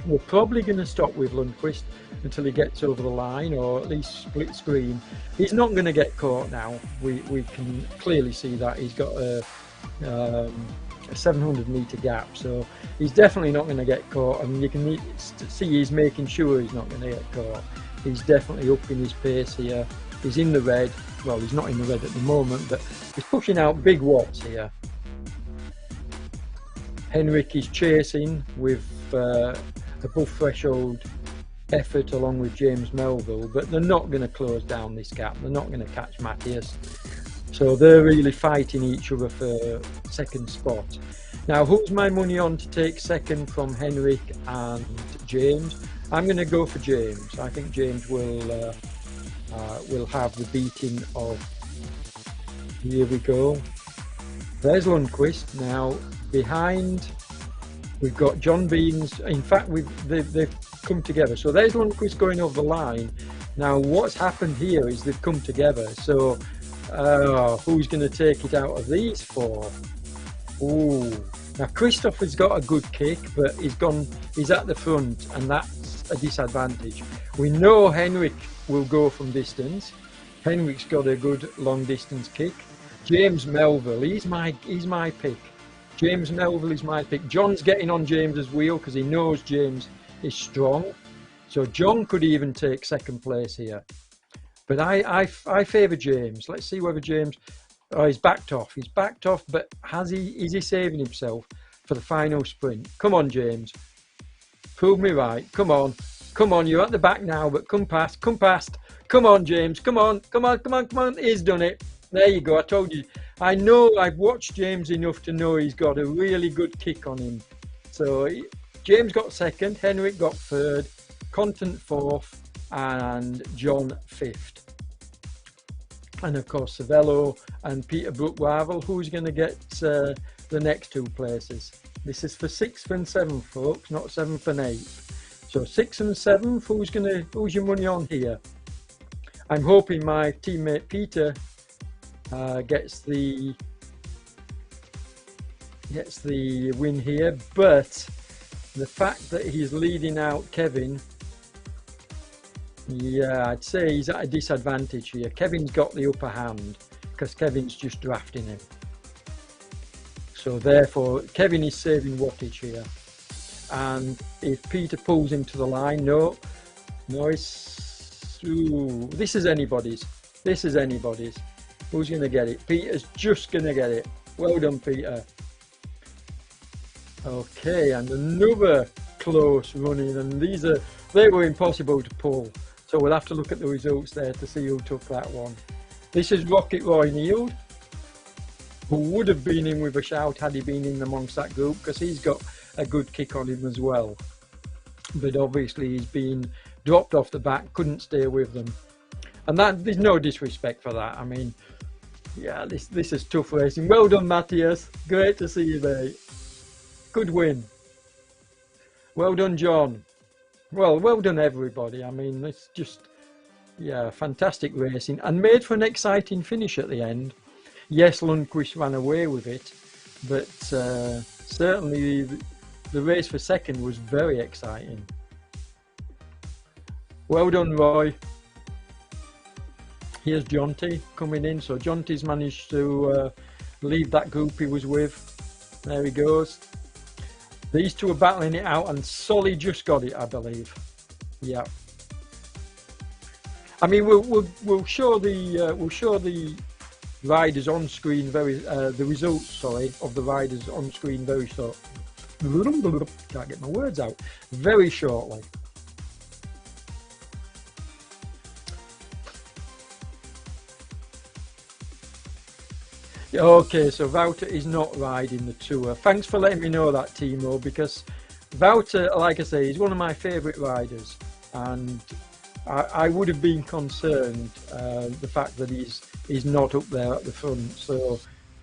we're probably going to stop with Lundqvist until he gets over the line, or at least split screen. He's not going to get caught now. We can clearly see that he's got a 700-metre gap, so he's definitely not going to get caught, and you can see he's making sure he's not going to get caught. He's definitely upping his pace here. He's in the red. Well, he's not in the red at the moment, but he's pushing out big watts here. Henrik is chasing with above threshold effort along with James Melville, but they're not going to close down this gap. They're not going to catch Matthias. So they're really fighting each other for second spot. Now, who's my money on to take second from Henrik and James? I'm going to go for James. I think James will have the beating of. Here we go. There's Lundqvist. Now behind we've got John Beans. In fact, they've come together. So there's Lundqvist going over the line. Now what's happened here is they've come together. So who's going to take it out of these four? Ooh. Now Christoph has got a good kick, but he's at the front, and that's a disadvantage. We know Henrik will go from distance. Henrik's got a good long distance kick. James Melville, he's my pick. James Melville is my pick. John's getting on James's wheel because he knows James is strong. So John could even take second place here. But I favour James. Let's see whether James. Oh, he's backed off. He's backed off, but is he saving himself for the final sprint? Come on, James. Prove me right. Come on. Come on, you're at the back now, but come past. Come past. Come on, James. Come on. Come on. Come on. Come on. He's done it. There you go. I told you. I know. I've watched James enough to know he's got a really good kick on him. So James got second. Henrik got third. Contant fourth. And John fifth. And of course, Savello and Peter Brook-Wavel. Who's going to get the next two places? This is for 6th and 7th, folks, not 7th and 8th. So 6th and 7th. Who's your money on here? I'm hoping my teammate Peter gets the win here, but the fact that he's leading out Kevin. Yeah, I'd say he's at a disadvantage here. Kevin's got the upper hand because Kevin's just drafting him. So therefore, Kevin is saving wattage here. And if Peter pulls him to the line, no, this is anybody's. This is anybody's. Who's going to get it? Peter's just going to get it. Well done, Peter. Okay, and another close running, and they were impossible to pull. So we'll have to look at the results there to see who took that one. This is Rocket Roy Neild, who would have been in with a shout had he been in amongst that group, because he's got a good kick on him as well. But obviously he's been dropped off the back, couldn't stay with them. And there's no disrespect for that. I mean, yeah, this is tough racing. Well done, Matthias. Great to see you there. Good win. Well done, John. Well done, everybody. I mean, it's just, yeah, fantastic racing and made for an exciting finish at the end. Yes, Lundqvist ran away with it, but certainly the race for second was very exciting. Well done, Roy. Here's Jonty coming in. So Jonty's managed to leave that group he was with. There he goes. These two are battling it out, and Solly just got it, I believe. Yeah. I mean, we'll show the riders on screen the results, sorry, of the riders on screen very short. Can't get my words out. Very shortly. Okay, so Wouter is not riding the Tour. Thanks for letting me know that, Timo, because Wouter, like I say, he's one of my favourite riders, and I would have been concerned the fact that he's not up there at the front. So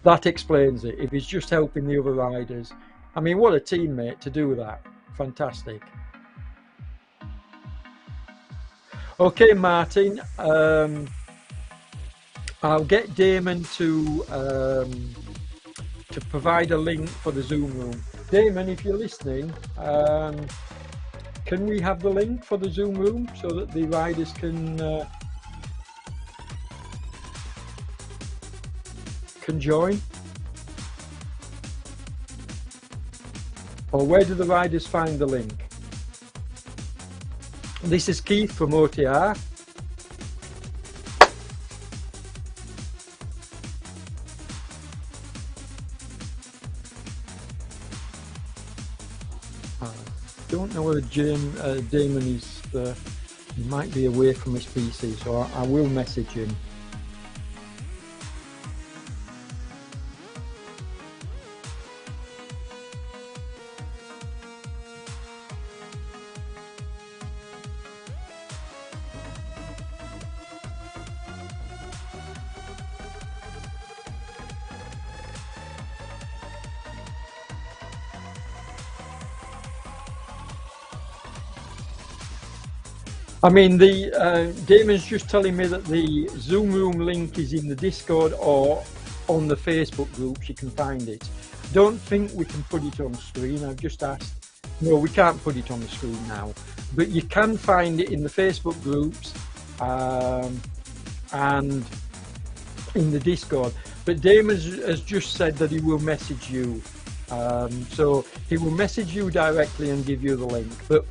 that explains it. If he's just helping the other riders, I mean, what a teammate to do that. Fantastic. Okay, Martin, I'll get Damon to provide a link for the Zoom room. Damon, if you're listening, can we have the link for the Zoom room so that the riders can join? Or where do the riders find the link? This is Keith from OTR. Don't know whether Damon is, he might be away from his PC, so I will message him. I mean, Damon's just telling me that the Zoom room link is in the Discord or on the Facebook groups. You can find it. Don't think we can put it on screen. I've just asked. No, we can't put it on the screen now, but you can find it in the Facebook groups and in the Discord. But Damon has just said that he will message you. So he will message you directly and give you the link. But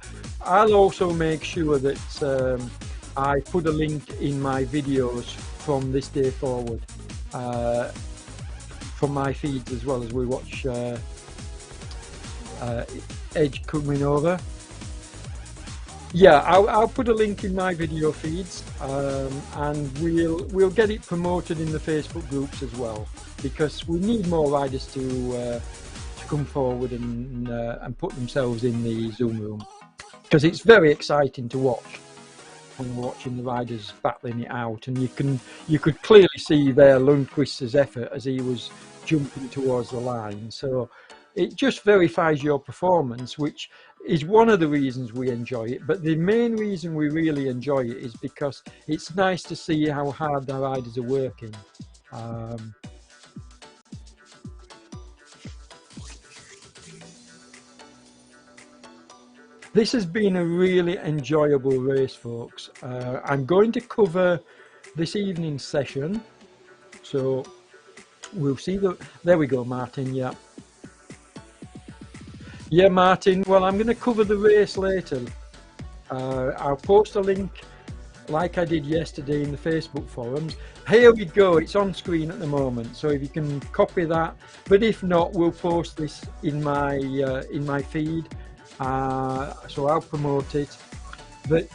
I'll also make sure that I put a link in my videos from this day forward, from my feeds as well, as we watch Edge coming over. Yeah, I'll put a link in my video feeds, and we'll get it promoted in the Facebook groups as well, because we need more riders to come forward and put themselves in the Zoom room, because it's very exciting to watch. And watching the riders battling it out, and you could clearly see there Lundqvist's effort as he was jumping towards the line. So it just verifies your performance, which is one of the reasons we enjoy it. But the main reason we really enjoy it is because it's nice to see how hard the riders are working. This has been a really enjoyable race, folks. I'm going to cover this evening's session, so we'll see there we go, Martin. Yeah, Martin, well, I'm going to cover the race later. I'll post a link like I did yesterday in the Facebook forums. Here we go, it's on screen at the moment, so if you can copy that, but if not, we'll post this in my feed. So I'll promote it, but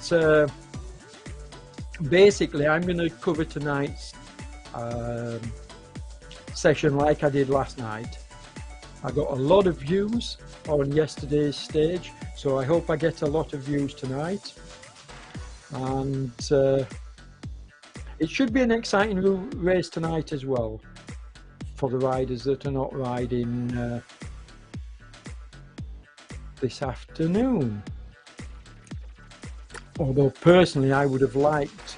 basically I'm going to cover tonight's session like I did last night. I got a lot of views on yesterday's stage, so I hope I get a lot of views tonight, and it should be an exciting race tonight as well for the riders that are not riding this afternoon. Although personally I would have liked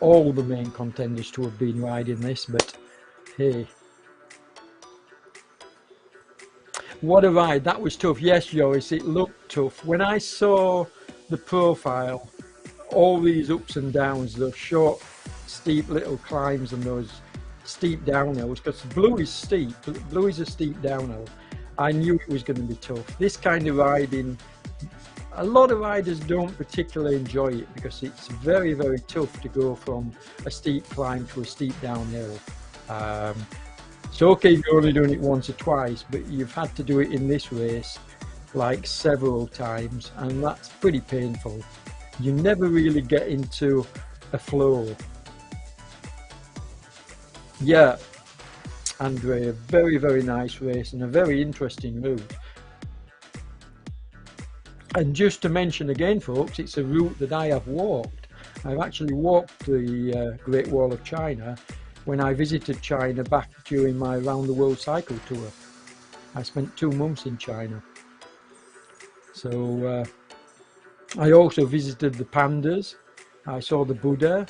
all the main contenders to have been riding this, but hey, what a ride. That was tough. Yes, Joris, it looked tough. When I saw the profile, all these ups and downs, those short steep little climbs and those steep downhills, because Blue is steep, Blue is a steep downhill, I knew it was going to be tough. This kind of riding, a lot of riders don't particularly enjoy it because it's very, very tough to go from a steep climb to a steep downhill. So okay, you're only doing it once or twice, but you've had to do it in this race like several times, and that's pretty painful. You never really get into a flow. Yeah, Andre, a very, very nice race and a very interesting route. And just to mention again, folks, it's a route that I have walked. I've actually walked the Great Wall of China when I visited China back during my round the world cycle tour. I spent 2 months in China. So I also visited the pandas. I saw the Buddha.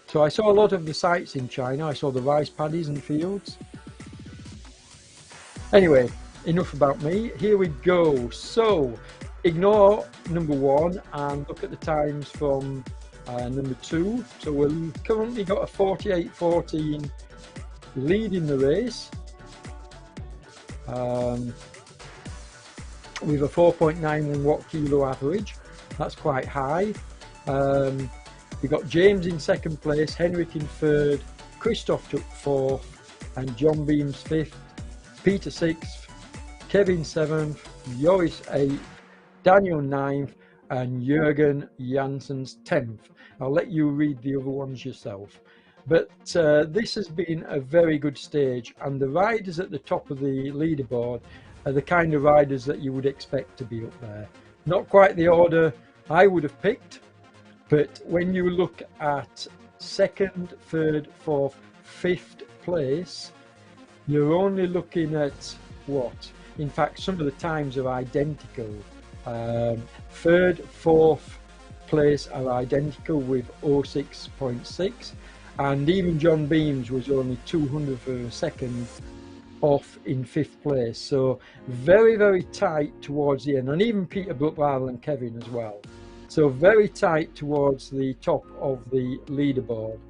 So I saw a lot of the sights in China. I saw the rice paddies and fields. Anyway, enough about me. Here we go. So ignore number 1 and look at the times from number 2. So we've currently got a 48.14 lead in the race. With a 4.91 watt kilo average. That's quite high. We got James in 2nd place, Henrik in 3rd, Christoph took 4th, and John Beams 5th, Peter 6th, Kevin 7th, Joris 8th, Daniel 9th, and Jürgen Janssens 10th. I'll let you read the other ones yourself. But this has been a very good stage, and the riders at the top of the leaderboard are the kind of riders that you would expect to be up there. Not quite the order I would have picked, but when you look at 2nd, 3rd, 4th, 5th place, you're only looking at what? In fact, some of the times are identical. 3rd, 4th place are identical with 06.6, and even John Beams was only 200th of a second off in 5th place. So very, very tight towards the end, and even Peter Brookwadel and Kevin as well. So very tight towards the top of the leaderboard,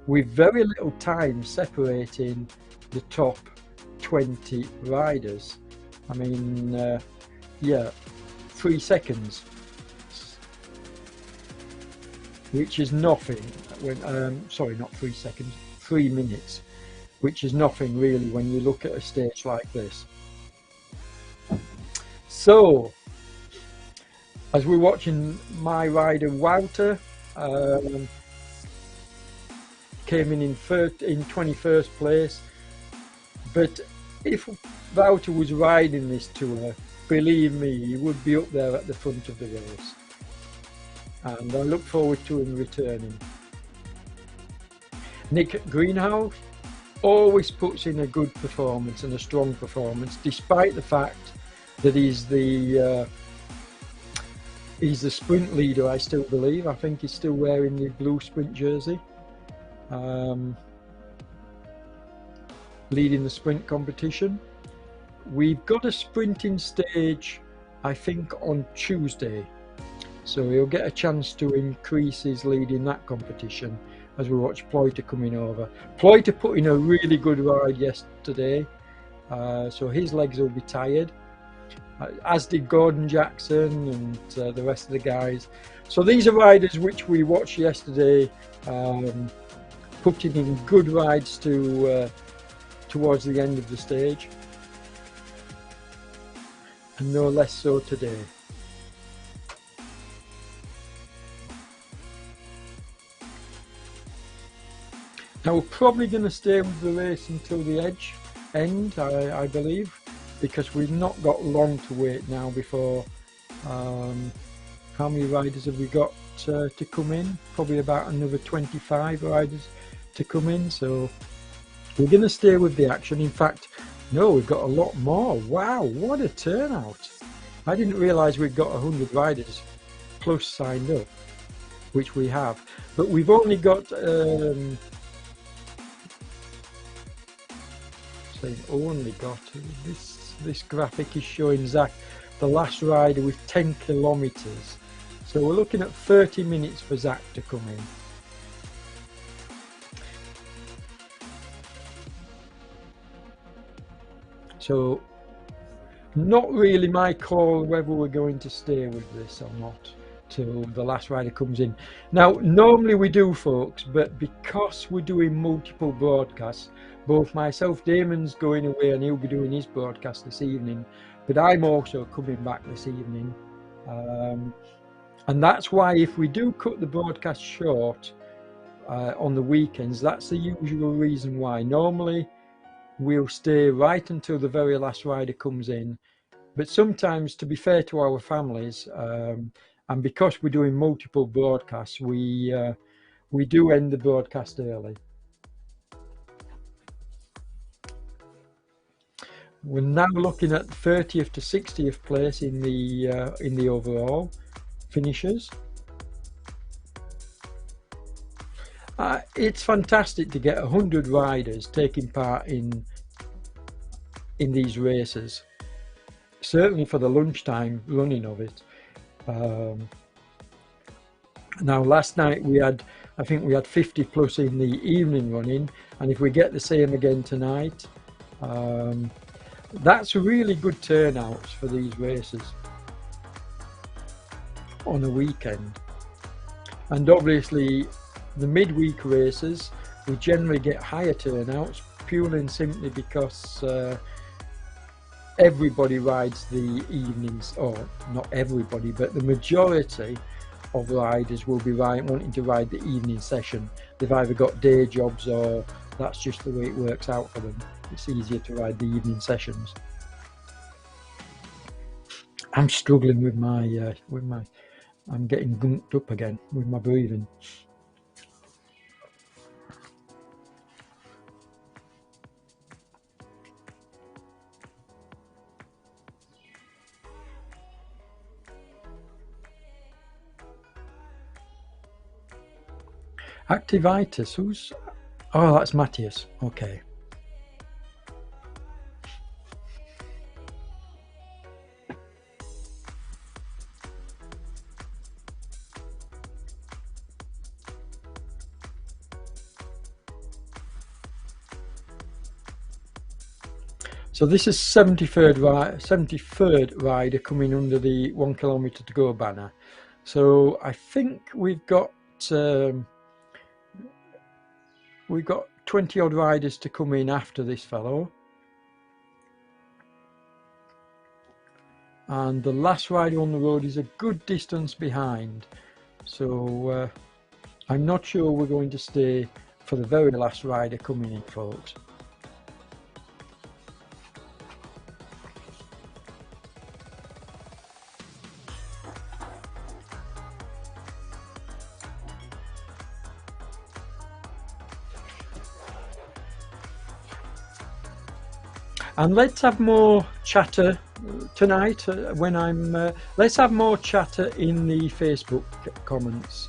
with very little time separating the top 20 riders. I mean, yeah, 3 seconds, which is nothing. When sorry, not 3 seconds, 3 minutes, which is nothing really when you look at a stage like this. So as we're watching my rider Wouter, came in 21st place, but if Wouter was riding this tour, believe me, he would be up there at the front of the race, and I look forward to him returning. Nick Greenhouse always puts in a good performance and a strong performance, despite the fact that he's the sprint leader, I still believe. I think he's still wearing the blue sprint jersey, leading the sprint competition. We've got a sprinting stage, I think, on Tuesday, so he'll get a chance to increase his lead in that competition as we watch Ployter coming over. Ployter put in a really good ride yesterday, so his legs will be tired, as did Gordon Jackson and the rest of the guys. So these are riders which we watched yesterday, putting in good rides towards the end of the stage, and no less so today. Now we're probably going to stay with the race until the end, I believe, because we've not got long to wait now before. How many riders have we got to come in? Probably about another 25 riders to come in, so we're going to stay with the action. In fact, no, we've got a lot more. Wow, what a turnout. I didn't realise we'd got 100 riders plus signed up, which we have, but we've only got this graphic is showing Zach, the last rider, with 10 kilometers, so we're looking at 30 minutes for Zach to come in. So not really my call whether we're going to stay with this or not till the last rider comes in. Now normally we do, folks, but because we're doing multiple broadcasts, both myself, Damon's going away and he'll be doing his broadcast this evening, but I'm also coming back this evening, and that's why if we do cut the broadcast short on the weekends, that's the usual reason why. Normally we'll stay right until the very last rider comes in, but sometimes, to be fair to our families, and because we're doing multiple broadcasts, we we do end the broadcast early. We're now looking at 30th to 60th place in the overall finishers. It's fantastic to get 100 riders taking part in these races. Certainly for the lunchtime running of it. Now last night I think we had 50 plus in the evening running, and if we get the same again tonight, that's really good turnouts for these races on a weekend. And obviously the midweek races, we generally get higher turnouts, purely and simply because everybody rides the evenings, or not everybody, but the majority of riders will be wanting to ride the evening session. They've either got day jobs or that's just the way it works out for them. It's easier to ride the evening sessions. I'm struggling with my I'm getting gunked up again with my breathing. Activitis, who's... Oh, that's Matthias, okay. So this is 73rd rider coming under the 1 kilometre to go banner. So I think we've got 20 odd riders to come in after this fellow. And the last rider on the road is a good distance behind. So I'm not sure we're going to stay for the very last rider coming in, folks. And let's have more chatter tonight let's have more chatter in the Facebook comments.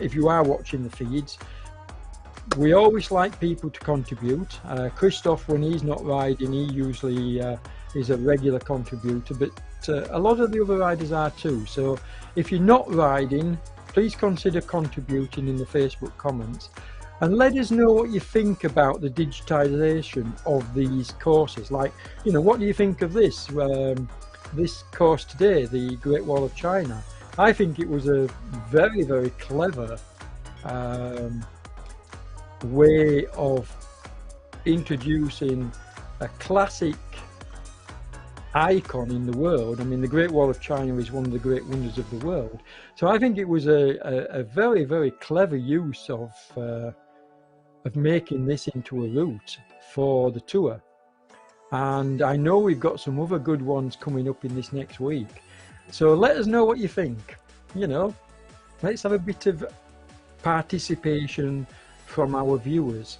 If you are watching the feeds, we always like people to contribute. Christoph, when he's not riding, he usually is a regular contributor, but a lot of the other riders are too. So if you're not riding, please consider contributing in the Facebook comments. And let us know what you think about the digitization of these courses. Like, you know, what do you think of this course today, the Great Wall of China? I think it was a very, very clever way of introducing a classic icon in the world. I mean, the Great Wall of China is one of the great wonders of the world. So I think it was a very, very clever use of making this into a route for the tour. And I know we've got some other good ones coming up in this next week. So let us know what you think. You know, let's have a bit of participation from our viewers.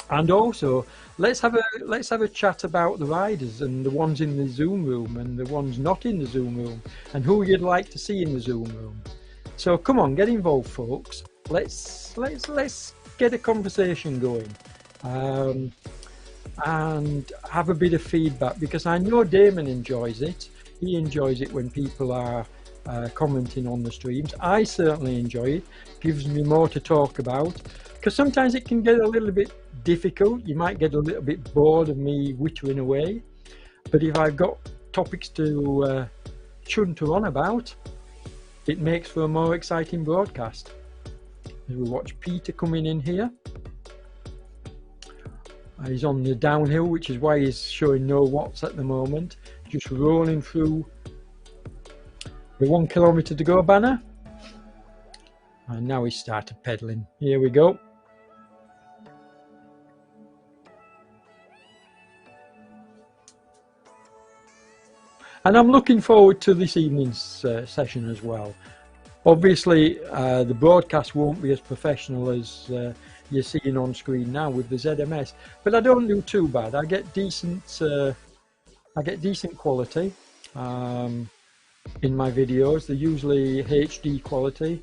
And also, let's have a chat about the riders and the ones in the Zoom room and the ones not in the Zoom room, and who you'd like to see in the Zoom room. So come on, get involved, folks. Let's get a conversation going, and have a bit of feedback, because I know Damon enjoys it. He enjoys it when people are commenting on the streams. I certainly enjoy it. Gives me more to talk about, because sometimes it can get a little bit difficult. You might get a little bit bored of me wittering away, but if I've got topics to chunter on about, it makes for a more exciting broadcast. We watch Peter coming in here. He's on the downhill, which is why he's showing no watts at the moment. Just rolling through the 1 kilometre to go banner. And now he started pedalling. Here we go. And I'm looking forward to this evening's session as well. Obviously, the broadcast won't be as professional as you're seeing on screen now with the ZMS, but I don't do too bad. I get decent quality in my videos. They're usually HD quality.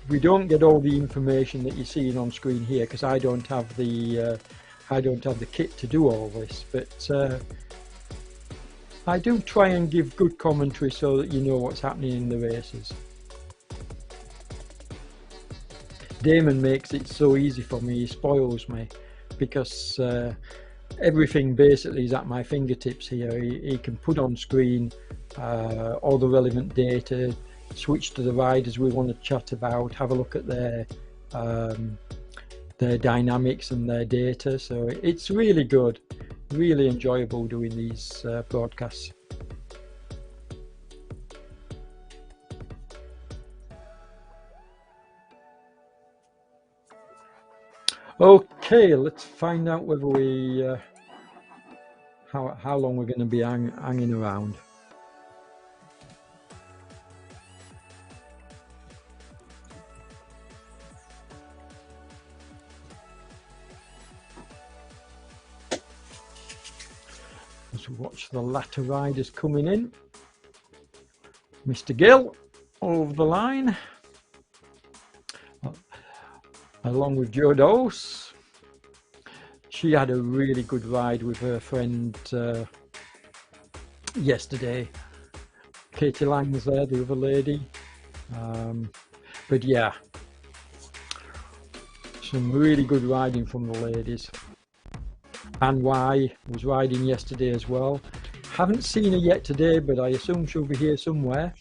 We don't get all the information that you're seeing on screen here because I don't have the kit to do all this, but I do try and give good commentary so that you know what's happening in the races. Damon makes it so easy for me, he spoils me, because everything basically is at my fingertips here. He can put on screen all the relevant data, switch to the riders we want to chat about, have a look at their dynamics and their data. So it's really good, really enjoyable doing these broadcasts. Okay, let's find out whether we how long we're going to be hanging around. Let's watch the latter riders coming in. Mr. Gill over the line, along with Joe Dose. She had a really good ride with her friend yesterday. Katie Lang's there, the other lady. But yeah, some really good riding from the ladies. Anne Y was riding yesterday as well. Haven't seen her yet today, but I assume she'll be here somewhere.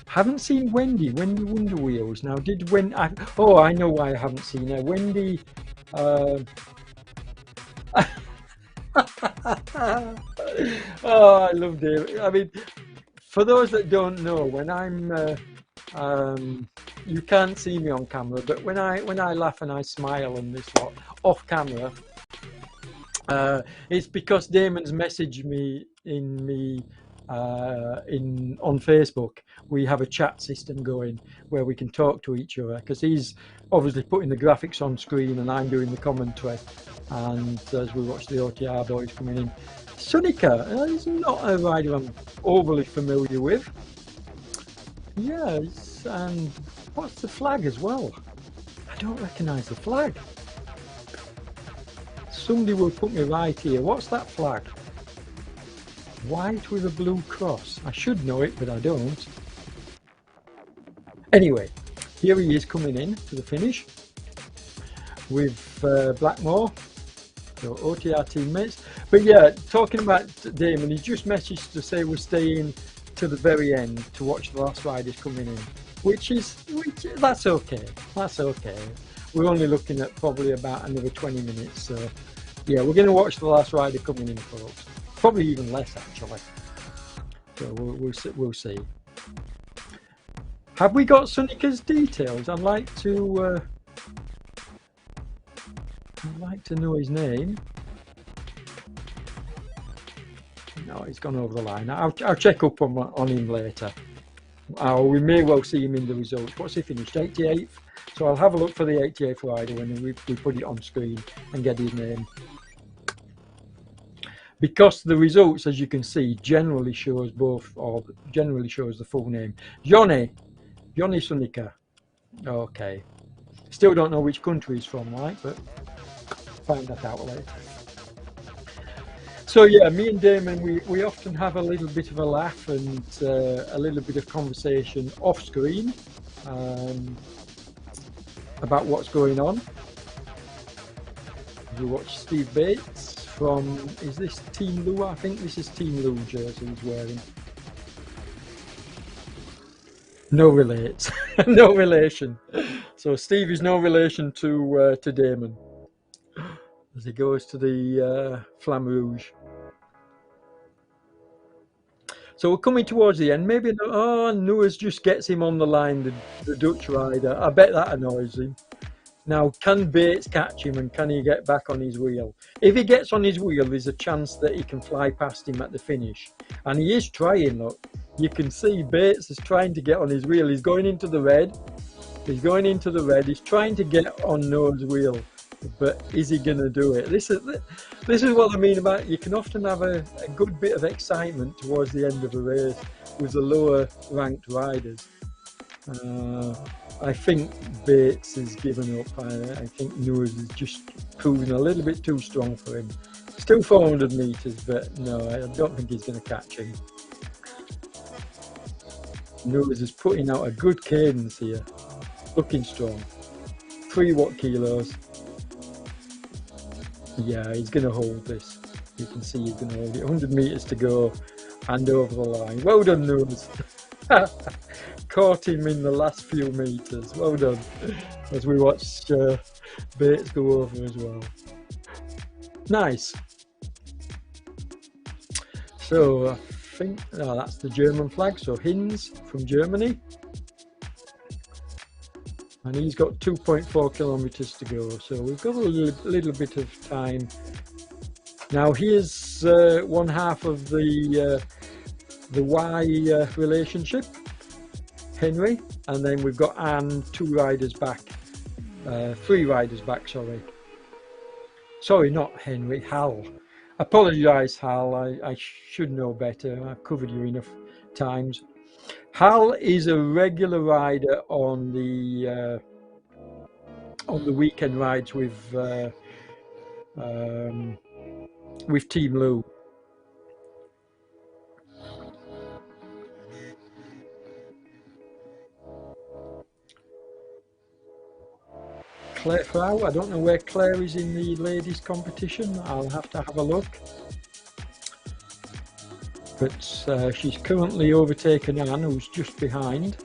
Haven't seen Wendy Wonder Wheels. Now, oh, I know why I haven't seen her. Wendy. Oh, I love David. I mean, for those that don't know, when I'm, you can't see me on camera, but when I laugh and I smile and this lot off camera, it's because Damon's messaged me on Facebook. We have a chat system going where we can talk to each other, because he's obviously putting the graphics on screen and I'm doing the commentary, and as we watch the OTR boys coming in. Sunika is not a rider I'm overly familiar with. Yes, and what's the flag as well? I don't recognise the flag. Somebody will put me right here. What's that flag? White with a blue cross. I should know it, but I don't. Anyway, here he is coming in to the finish with Blackmore, so OTR teammates. But yeah, talking about Damon, he just messaged to say we're staying to the very end to watch the last riders coming in, which that's okay. That's okay. We're only looking at probably about another 20 minutes. So yeah, we're going to watch the last rider coming in, folks. Probably even less, actually. So we'll see. Have we got Sunika's details? I'd like to know his name. No, he's gone over the line. I'll check up on him later. We may well see him in the results. What's he finished? 88th. So I'll have a look for the 88th rider when we put it on screen and get his name. Because the results, as you can see, generally shows both, or generally shows the full name. Johnny Sunika. Okay. Still don't know which country he's from, right? But find that out later. So yeah, me and Damon, we often have a little bit of a laugh and a little bit of conversation off screen about what's going on. We watch Steve Bates from, is this Team Lou? I think this is Team Lou jersey he's wearing. No relates, no relation. So Steve is no relation to Damon as he goes to the Flamme Rouge. So we're coming towards the end. Maybe Nuez just gets him on the line, the Dutch rider. I bet that annoys him. Now, can Bates catch him and can he get back on his wheel? If he gets on his wheel, there's a chance that he can fly past him at the finish. And he is trying, look. You can see Bates is trying to get on his wheel. He's going into the red. He's going into the red. He's trying to get on Noah's wheel. But is he going to do it? This is what I mean about, you can often have a good bit of excitement towards the end of a race with the lower ranked riders. I think Bates has given up. I think Noah's is just proving a little bit too strong for him. Still 400 metres, but no, I don't think he's going to catch him. Noah's is putting out a good cadence here. Looking strong. 3 watt kilos. Yeah, he's going to hold this. You can see he's going to hold it. 100 metres to go and over the line. Well done, Noah's. Caught him in the last few metres. Well done. As we watch Bates go over as well. Nice. So I think that's the German flag. So Hinz from Germany. And he's got 2.4 kilometres to go. So we've got a little bit of time. Now here's one half of the Y relationship. Henry, and then we've got Anne, 2 riders back, 3 riders back, sorry, not Henry, Hal. Apologise, Hal, I should know better. I've covered you enough times. Hal is a regular rider on the weekend rides with Team Lou. Claire Frau, I don't know where Claire is in the ladies competition. I'll have to have a look. But she's currently overtaken Anne, who's just behind.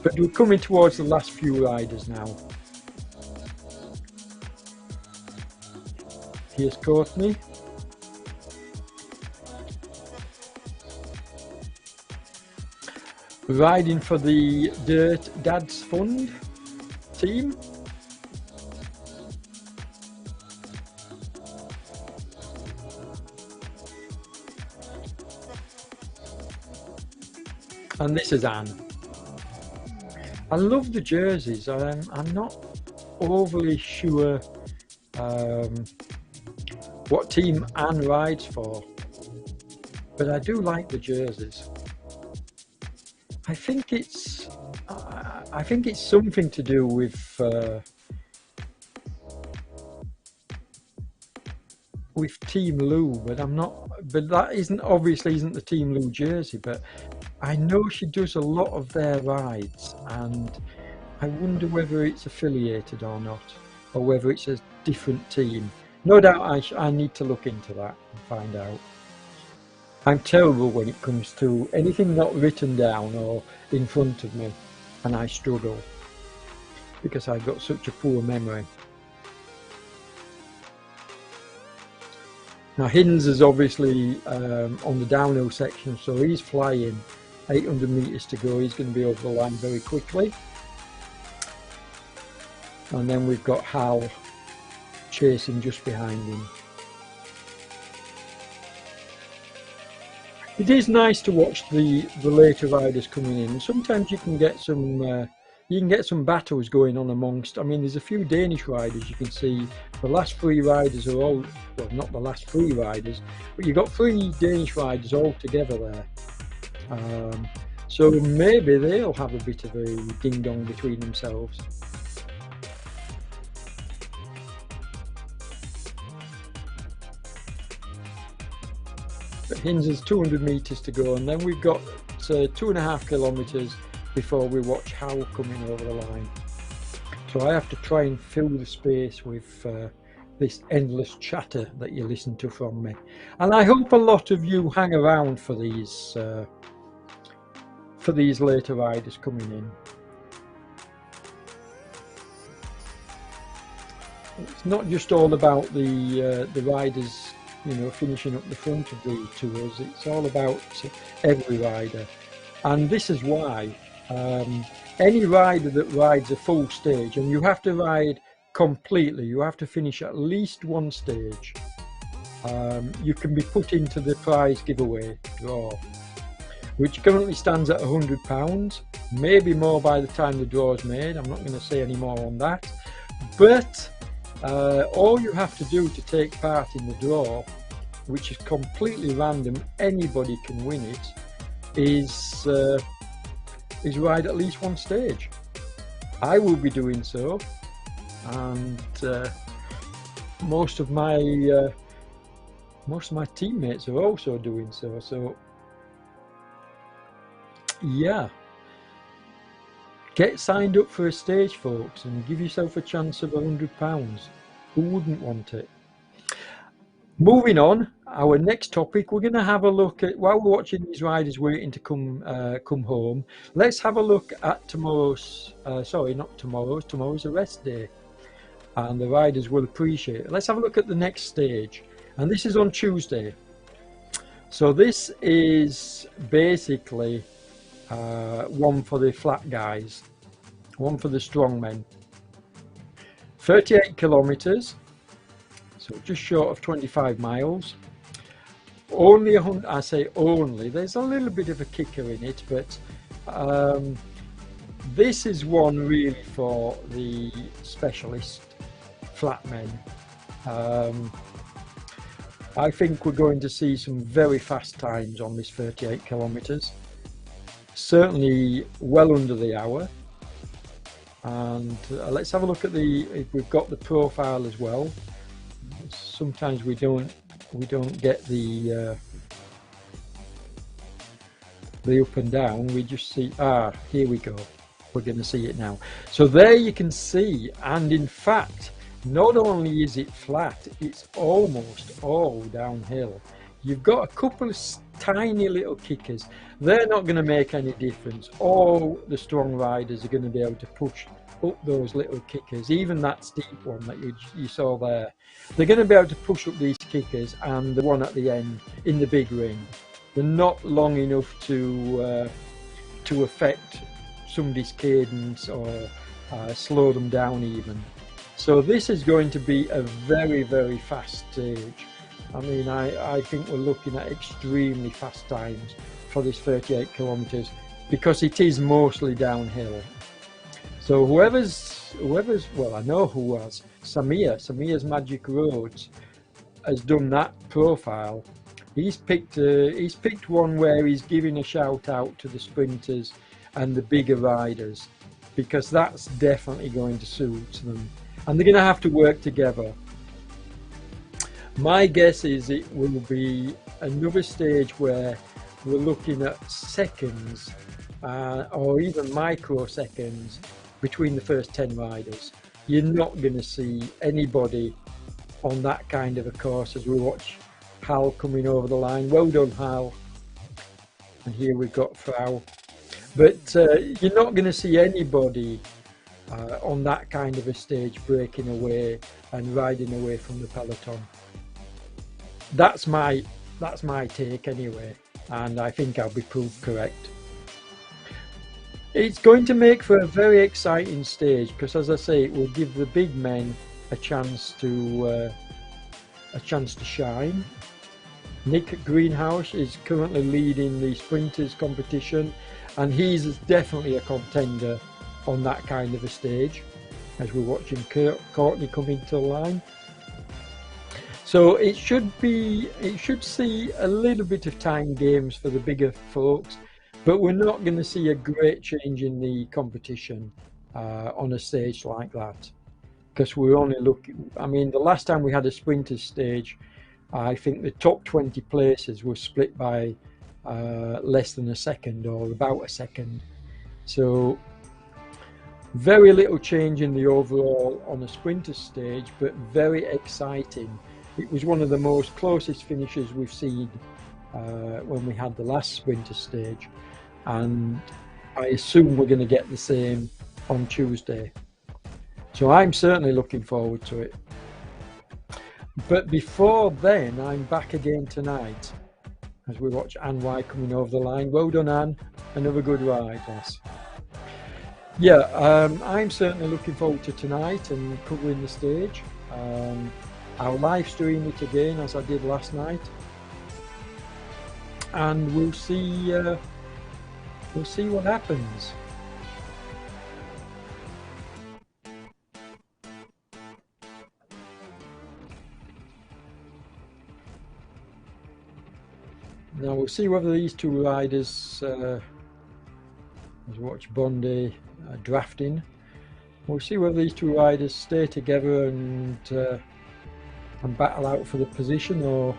But we're coming towards the last few riders now. Here's Courtney. Riding for the Dirt Dads Fund team. And this is Anne. I love the jerseys. I'm not overly sure what team Anne rides for, but I do like the jerseys. I think it's something to do with Team Lou, but I'm not. But that obviously isn't the Team Lou jersey. But I know she does a lot of their rides, and I wonder whether it's affiliated or not, or whether it's a different team. No doubt I need to look into that and find out. I'm terrible when it comes to anything not written down or in front of me, and I struggle because I've got such a poor memory. Now Hinz is obviously on the downhill section, so he's flying. 800 metres to go. He's going to be over the line very quickly. And then we've got Hal chasing just behind him. It is nice to watch the later riders coming in. Sometimes you can get some battles going on amongst. I mean, there's a few Danish riders you can see. The last 3 riders are all, well, not the last 3 riders, but you've got 3 Danish riders all together there. So maybe they'll have a bit of a ding dong between themselves. But Hinz has 200 metres to go, and then we've got 2.5 kilometres before we watch Hal coming over the line. So I have to try and fill the space with this endless chatter that you listen to from me. And I hope a lot of you hang around for these later riders coming in. It's not just all about the riders, you know, finishing up the front of the tours. It's all about every rider. And this is why any rider that rides a full stage, and you have to ride completely, you have to finish at least one stage, you can be put into the prize giveaway draw, which currently stands at £100, maybe more by the time the draw is made. I'm not going to say any more on that, but all you have to do to take part in the draw, which is completely random, anybody can win it, is ride at least one stage. I will be doing so, and most of my teammates are also doing so. So yeah, get signed up for a stage, folks, and give yourself a chance of £100. Who wouldn't want it? Moving on, our next topic, we're going to have a look at, while we're watching these riders waiting to come home, let's have a look at tomorrow's, sorry, not tomorrow's a rest day, and the riders will appreciate it. Let's have a look at the next stage, and this is on Tuesday. So this is basically one for the flat guys, one for the strong men. 38 kilometers. So just short of 25 miles. Only 100, I say only, there's a little bit of a kicker in it, but this is one really for the specialist flat men. I think we're going to see some very fast times on this 38 kilometers. Certainly well under the hour. And let's have a look at we've got the profile as well. Sometimes we don't get the up and down. We just see, here we go, we're going to see it now. So there you can see, and in fact, not only is it flat, it's almost all downhill. You've got a couple of tiny little kickers. They're not going to make any difference. All the strong riders are going to be able to push up those little kickers, even that steep one that you saw there. They're going to be able to push up these kickers, and the one at the end in the big ring. They're not long enough to affect somebody's cadence or slow them down even. So this is going to be a very, very fast stage. I mean, I think we're looking at extremely fast times for this 38 kilometers because it is mostly downhill. So whoever's, well, I know who has, Samir's Magic Roads has done that profile. He's picked one where he's giving a shout out to the sprinters and the bigger riders, because that's definitely going to suit them, and they're going to have to work together. My guess is it will be another stage where we're looking at seconds or even microseconds between the first 10 riders. You're not going to see anybody on that kind of a course as we watch Hal coming over the line. Well done, Hal. And here we've got Frau. But you're not going to see anybody on that kind of a stage breaking away and riding away from the peloton. That's my take anyway, and I think I'll be proved correct. It's going to make for a very exciting stage because, as I say, it will give the big men a chance to shine. Nick Greenhouse is currently leading the sprinters competition, and he's definitely a contender on that kind of a stage as we're watching Courtney come into the line. So it should see a little bit of time games for the bigger folks, but we're not going to see a great change in the competition on a stage like that, because we're only looking, I mean, the last time we had a sprinters stage, I think the top 20 places were split by less than a second or about a second. So very little change in the overall on a sprinters stage, but very exciting. It was one of the most closest finishes we've seen when we had the last sprinter stage, and I assume we're going to get the same on Tuesday. So I'm certainly looking forward to it. But before then, I'm back again tonight, as we watch Anne White coming over the line. Well done, Anne. Another good ride, lass. Yeah, I'm certainly looking forward to tonight and covering the stage. I'll live stream it again as I did last night, and we'll see what happens. Now we'll see whether these two riders, as we watch Monde drafting, we'll see whether these two riders stay together and battle out for the position, or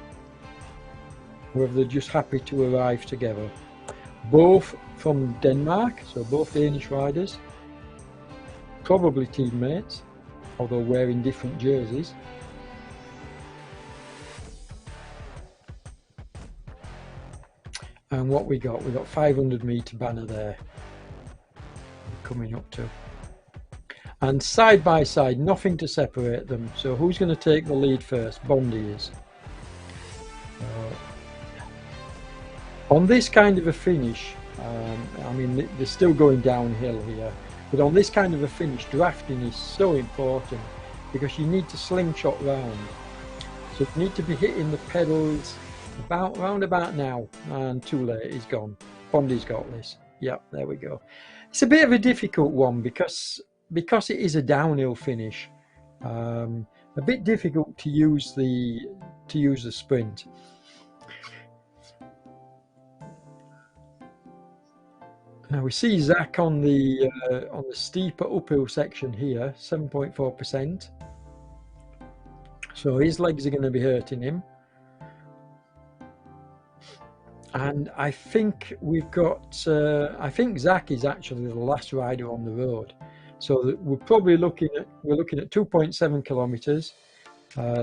whether they're just happy to arrive together. Both from Denmark, so both Danish riders, probably teammates, although wearing different jerseys. And what we got 500-meter banner there coming up to, and side by side, nothing to separate them. So who's going to take the lead first? Bondi is. On this kind of a finish, I mean, they're still going downhill here, but on this kind of a finish, drafting is so important because you need to slingshot round. So you need to be hitting the pedals round about now, and too late, he's gone. Bondi's got this. Yep, there we go. It's a bit of a difficult one because it is a downhill finish. A bit difficult to use the sprint. Now we see Zach on the steeper uphill section here, 7.4%. So his legs are going to be hurting him. And I think we've got, I think Zach is actually the last rider on the road. So we're probably looking at 2.7 kilometers.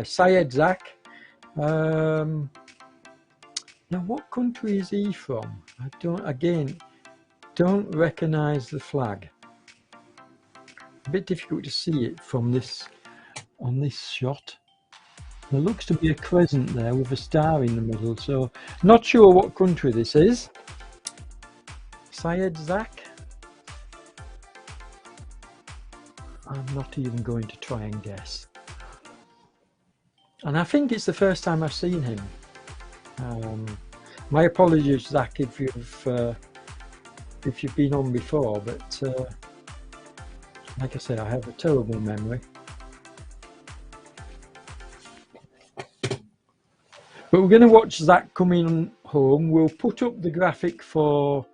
Syed Zach. Now what country is he from? I don't recognize the flag. A bit difficult to see it from on this shot. There looks to be a crescent there with a star in the middle, so not sure what country this is. Syed Zach? I'm not even going to try and guess. And I think it's the first time I've seen him. My apologies, Zach, if you've been on before, but like I say, I have a terrible memory. But we're going to watch Zach coming home. We'll put up the graphic for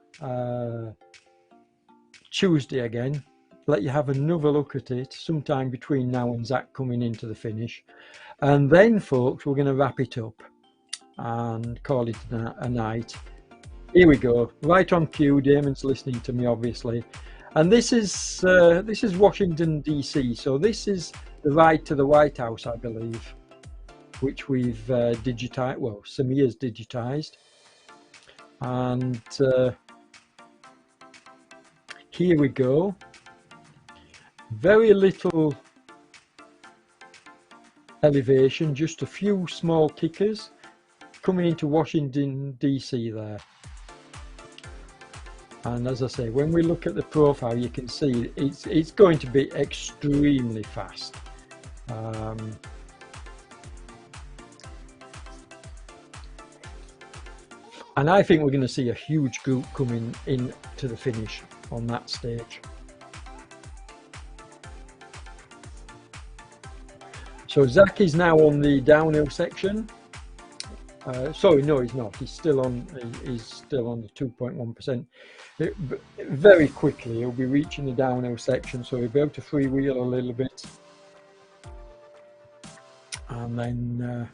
Tuesday again, let you have another look at it sometime between now and Zach coming into the finish. And then, folks, we're going to wrap it up and call it a night. Here we go, right on cue. Damon's listening to me, obviously. And this is Washington, D.C. So this is the ride to the White House, I believe, which we've digitized, well, Samir's digitized. And here we go. Very little elevation, just a few small kickers coming into Washington, D.C. there. And as I say, when we look at the profile, you can see it's going to be extremely fast. And I think we're going to see a huge group coming in to the finish on that stage. So Zach is now on the downhill section. Sorry, no, he's not. He's still on the 2.1%. Very quickly, he'll be reaching the downhill section, so he'll be able to freewheel a little bit. And then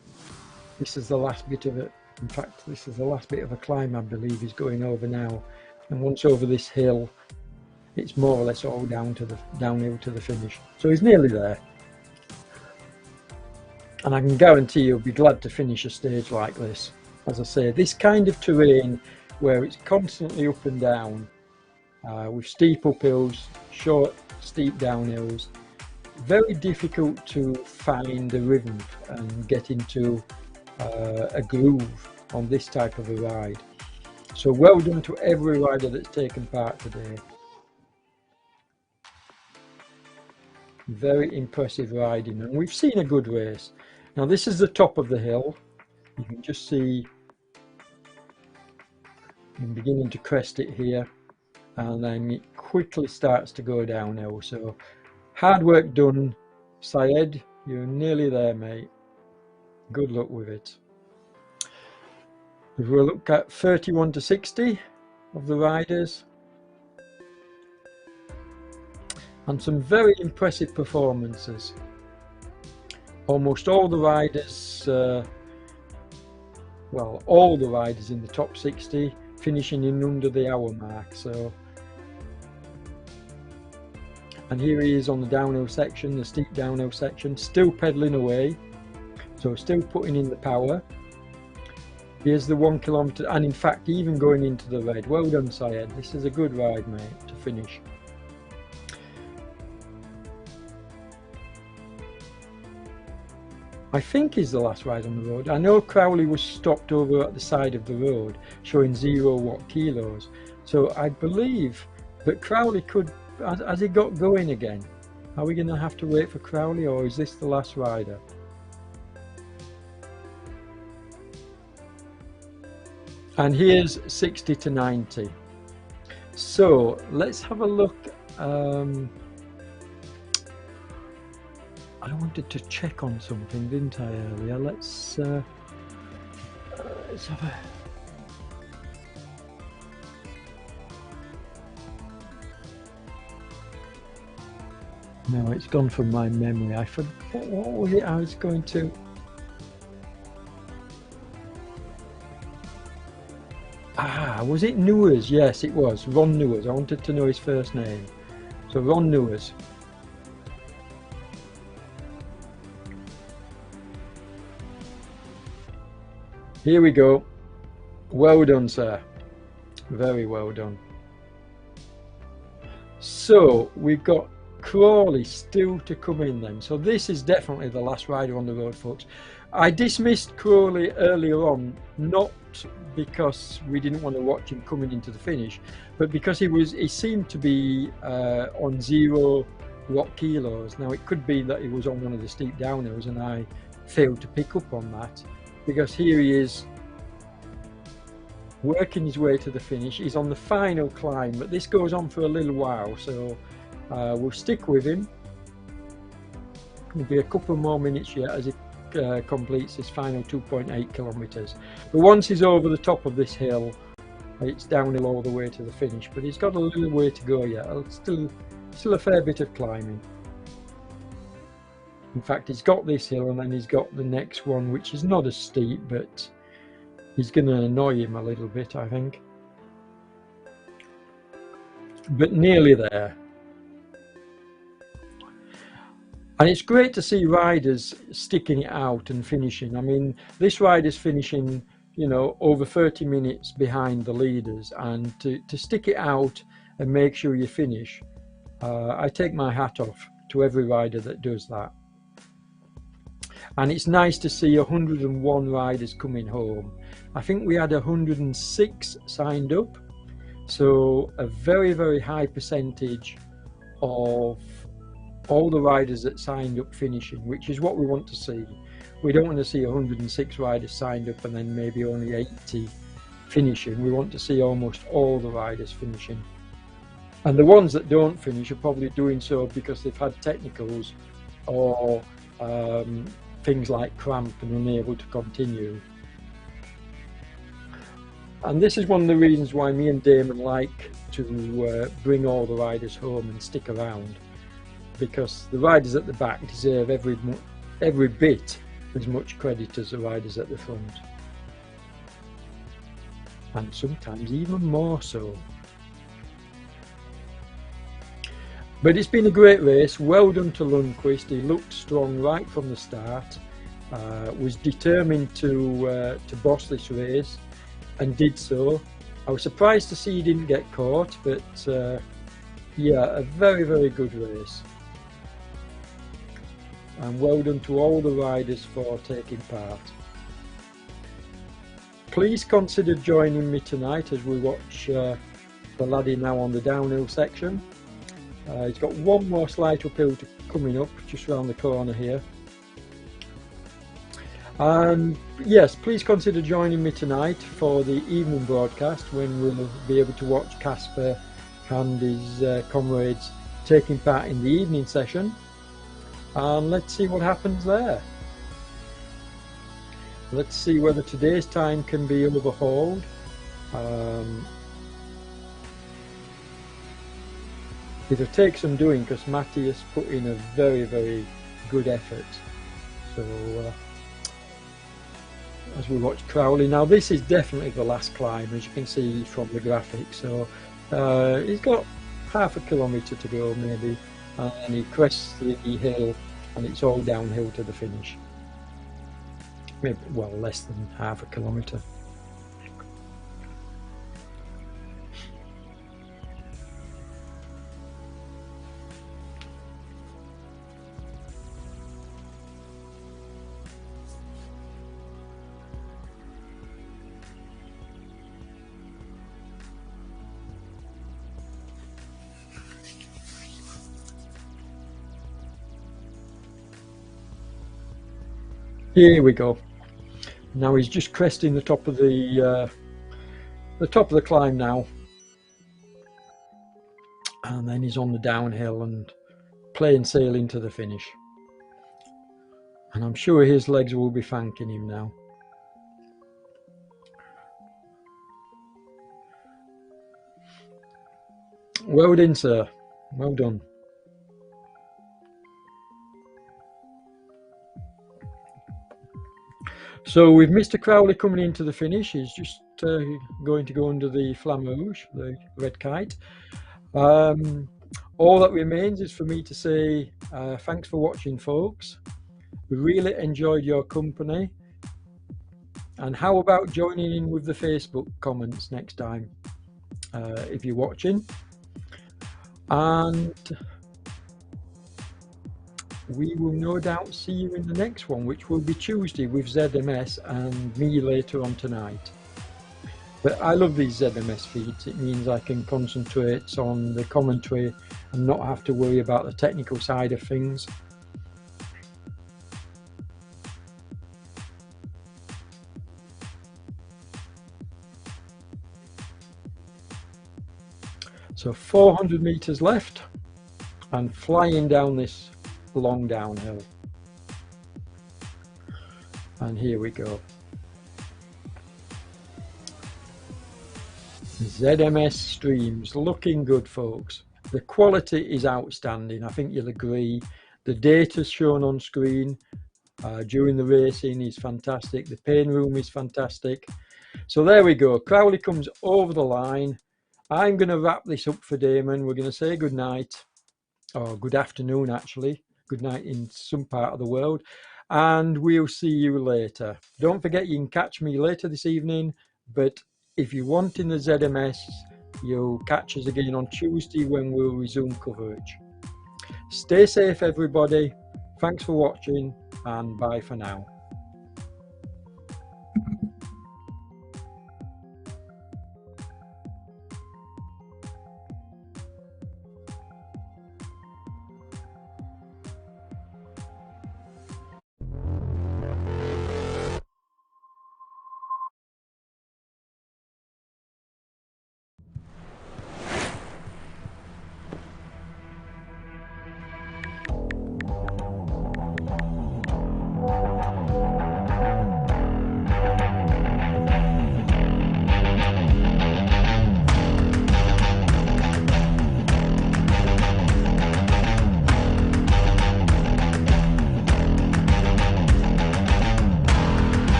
this is the last bit of it. In fact, this is the last bit of a climb, I believe, he's going over now. And once over this hill, it's more or less all downhill to the finish. So he's nearly there. And I can guarantee you'll be glad to finish a stage like this. As I say, this kind of terrain where it's constantly up and down, with steep uphills, short, steep downhills, very difficult to find a rhythm and get into a groove. on this type of a ride. So well done to every rider that's taken part today. Very impressive riding, and we've seen a good race. Now this is the top of the hill. You can just see I'm beginning to crest it here, and then it quickly starts to go downhill. So hard work done, Syed. You're nearly there, mate. Good luck with it. If we look at 31 to 60 of the riders, and some very impressive performances. Almost all the riders, well, all the riders in the top 60 finishing in under the hour mark. So, and here he is on the downhill section, the steep downhill section, still pedaling away, so still putting in the power. Here's the 1 kilometre, and in fact even going into the red. Well done, Syed. This is a good ride, mate, to finish. I think is the last ride on the road. I know Crowley was stopped over at the side of the road showing 0 watt kilos, so I believe that Crowley could, has he got going again? Are we going to have to wait for Crowley, or is this the last rider? And here's 60 to 90. So let's have a look. I wanted to check on something, didn't I, earlier? Let's have a... No, it's gone from my memory. I forgot, what was it I was going to... Ah, was it Newers? Yes, it was. Ron Newers. I wanted to know his first name. So Ron Newers. Here we go. Well done, sir. Very well done. So we've got Crawley still to come in then. So this is definitely the last rider on the road, folks. I dismissed Crawley earlier on, not because we didn't want to watch him coming into the finish, but because he seemed to be on 0 watt kilos. Now it could be that he was on one of the steep downhills and I failed to pick up on that, because here he is working his way to the finish. He's on the final climb, but this goes on for a little while, so we'll stick with him. It'll be a couple more minutes yet as he completes his final 2.8 kilometers. But once he's over the top of this hill, it's downhill all the way to the finish, but he's got a little way to go yet. Still a fair bit of climbing. In fact, he's got this hill and then he's got the next one, which is not as steep, but he's going to annoy him a little bit, I think. But nearly there. And it's great to see riders sticking it out and finishing. I mean, this rider's finishing, you know, over 30 minutes behind the leaders, and to stick it out and make sure you finish, I take my hat off to every rider that does that. And it's nice to see 101 riders coming home. I think we had 106 signed up, so a very, very high percentage of all the riders that signed up finishing, which is what we want to see. We don't want to see 106 riders signed up and then maybe only 80 finishing. We want to see almost all the riders finishing. And the ones that don't finish are probably doing so because they've had technicals or things like cramp and unable to continue. And this is one of the reasons why me and Damon like to bring all the riders home and stick around, because the riders at the back deserve every bit as much credit as the riders at the front, and sometimes even more so. But it's been a great race. Well done to Lundqvist. He looked strong right from the start, was determined to boss this race, and did so. I was surprised to see he didn't get caught, but yeah, a very, very good race. And well done to all the riders for taking part. please consider joining me tonight as we watch the laddie now on the downhill section. He's got one more slight uphill coming up just around the corner here. And yes, please consider joining me tonight for the evening broadcast when we'll be able to watch Casper and his comrades taking part in the evening session, and let's see what happens there. Let's see whether today's time can be overhauled. It'll take some doing because Matty has put in a very good effort. So as we watch Crowley now, this is definitely the last climb, as you can see from the graphic. So he's got half a kilometre to go maybe, and he crests the hill and it's all downhill to the finish. Maybe, well, less than half a kilometre. Here we go. Now he's just cresting the top of the climb now, and then he's on the downhill and plain sailing to the finish. And I'm sure his legs will be thanking him now. Well done, sir. Well done. So with Mr. Crowley coming into the finish, he's just going to go under the Flamme Rouge, the red kite. All that remains is for me to say thanks for watching, folks. We really enjoyed your company. And how about joining in with the Facebook comments next time if you're watching? And we will no doubt see you in the next one, which will be Tuesday with ZMS and me later on tonight. But I love these ZMS feeds. It means I can concentrate on the commentary and not have to worry about the technical side of things. So 400 meters left and flying down this long downhill, and here we go. ZMS streams looking good, folks. The quality is outstanding. I think you'll agree. The data shown on screen during the racing is fantastic. The pain room is fantastic. So there we go. Crowley comes over the line. I'm going to wrap this up for Damon. We're going to say good night, or good afternoon actually. Good night in some part of the world, and we'll see you later. Don't forget you can catch me later this evening, but if you want in the ZMS, you'll catch us again on Tuesday when we'll resume coverage. Stay safe, everybody. Thanks for watching, and bye for now.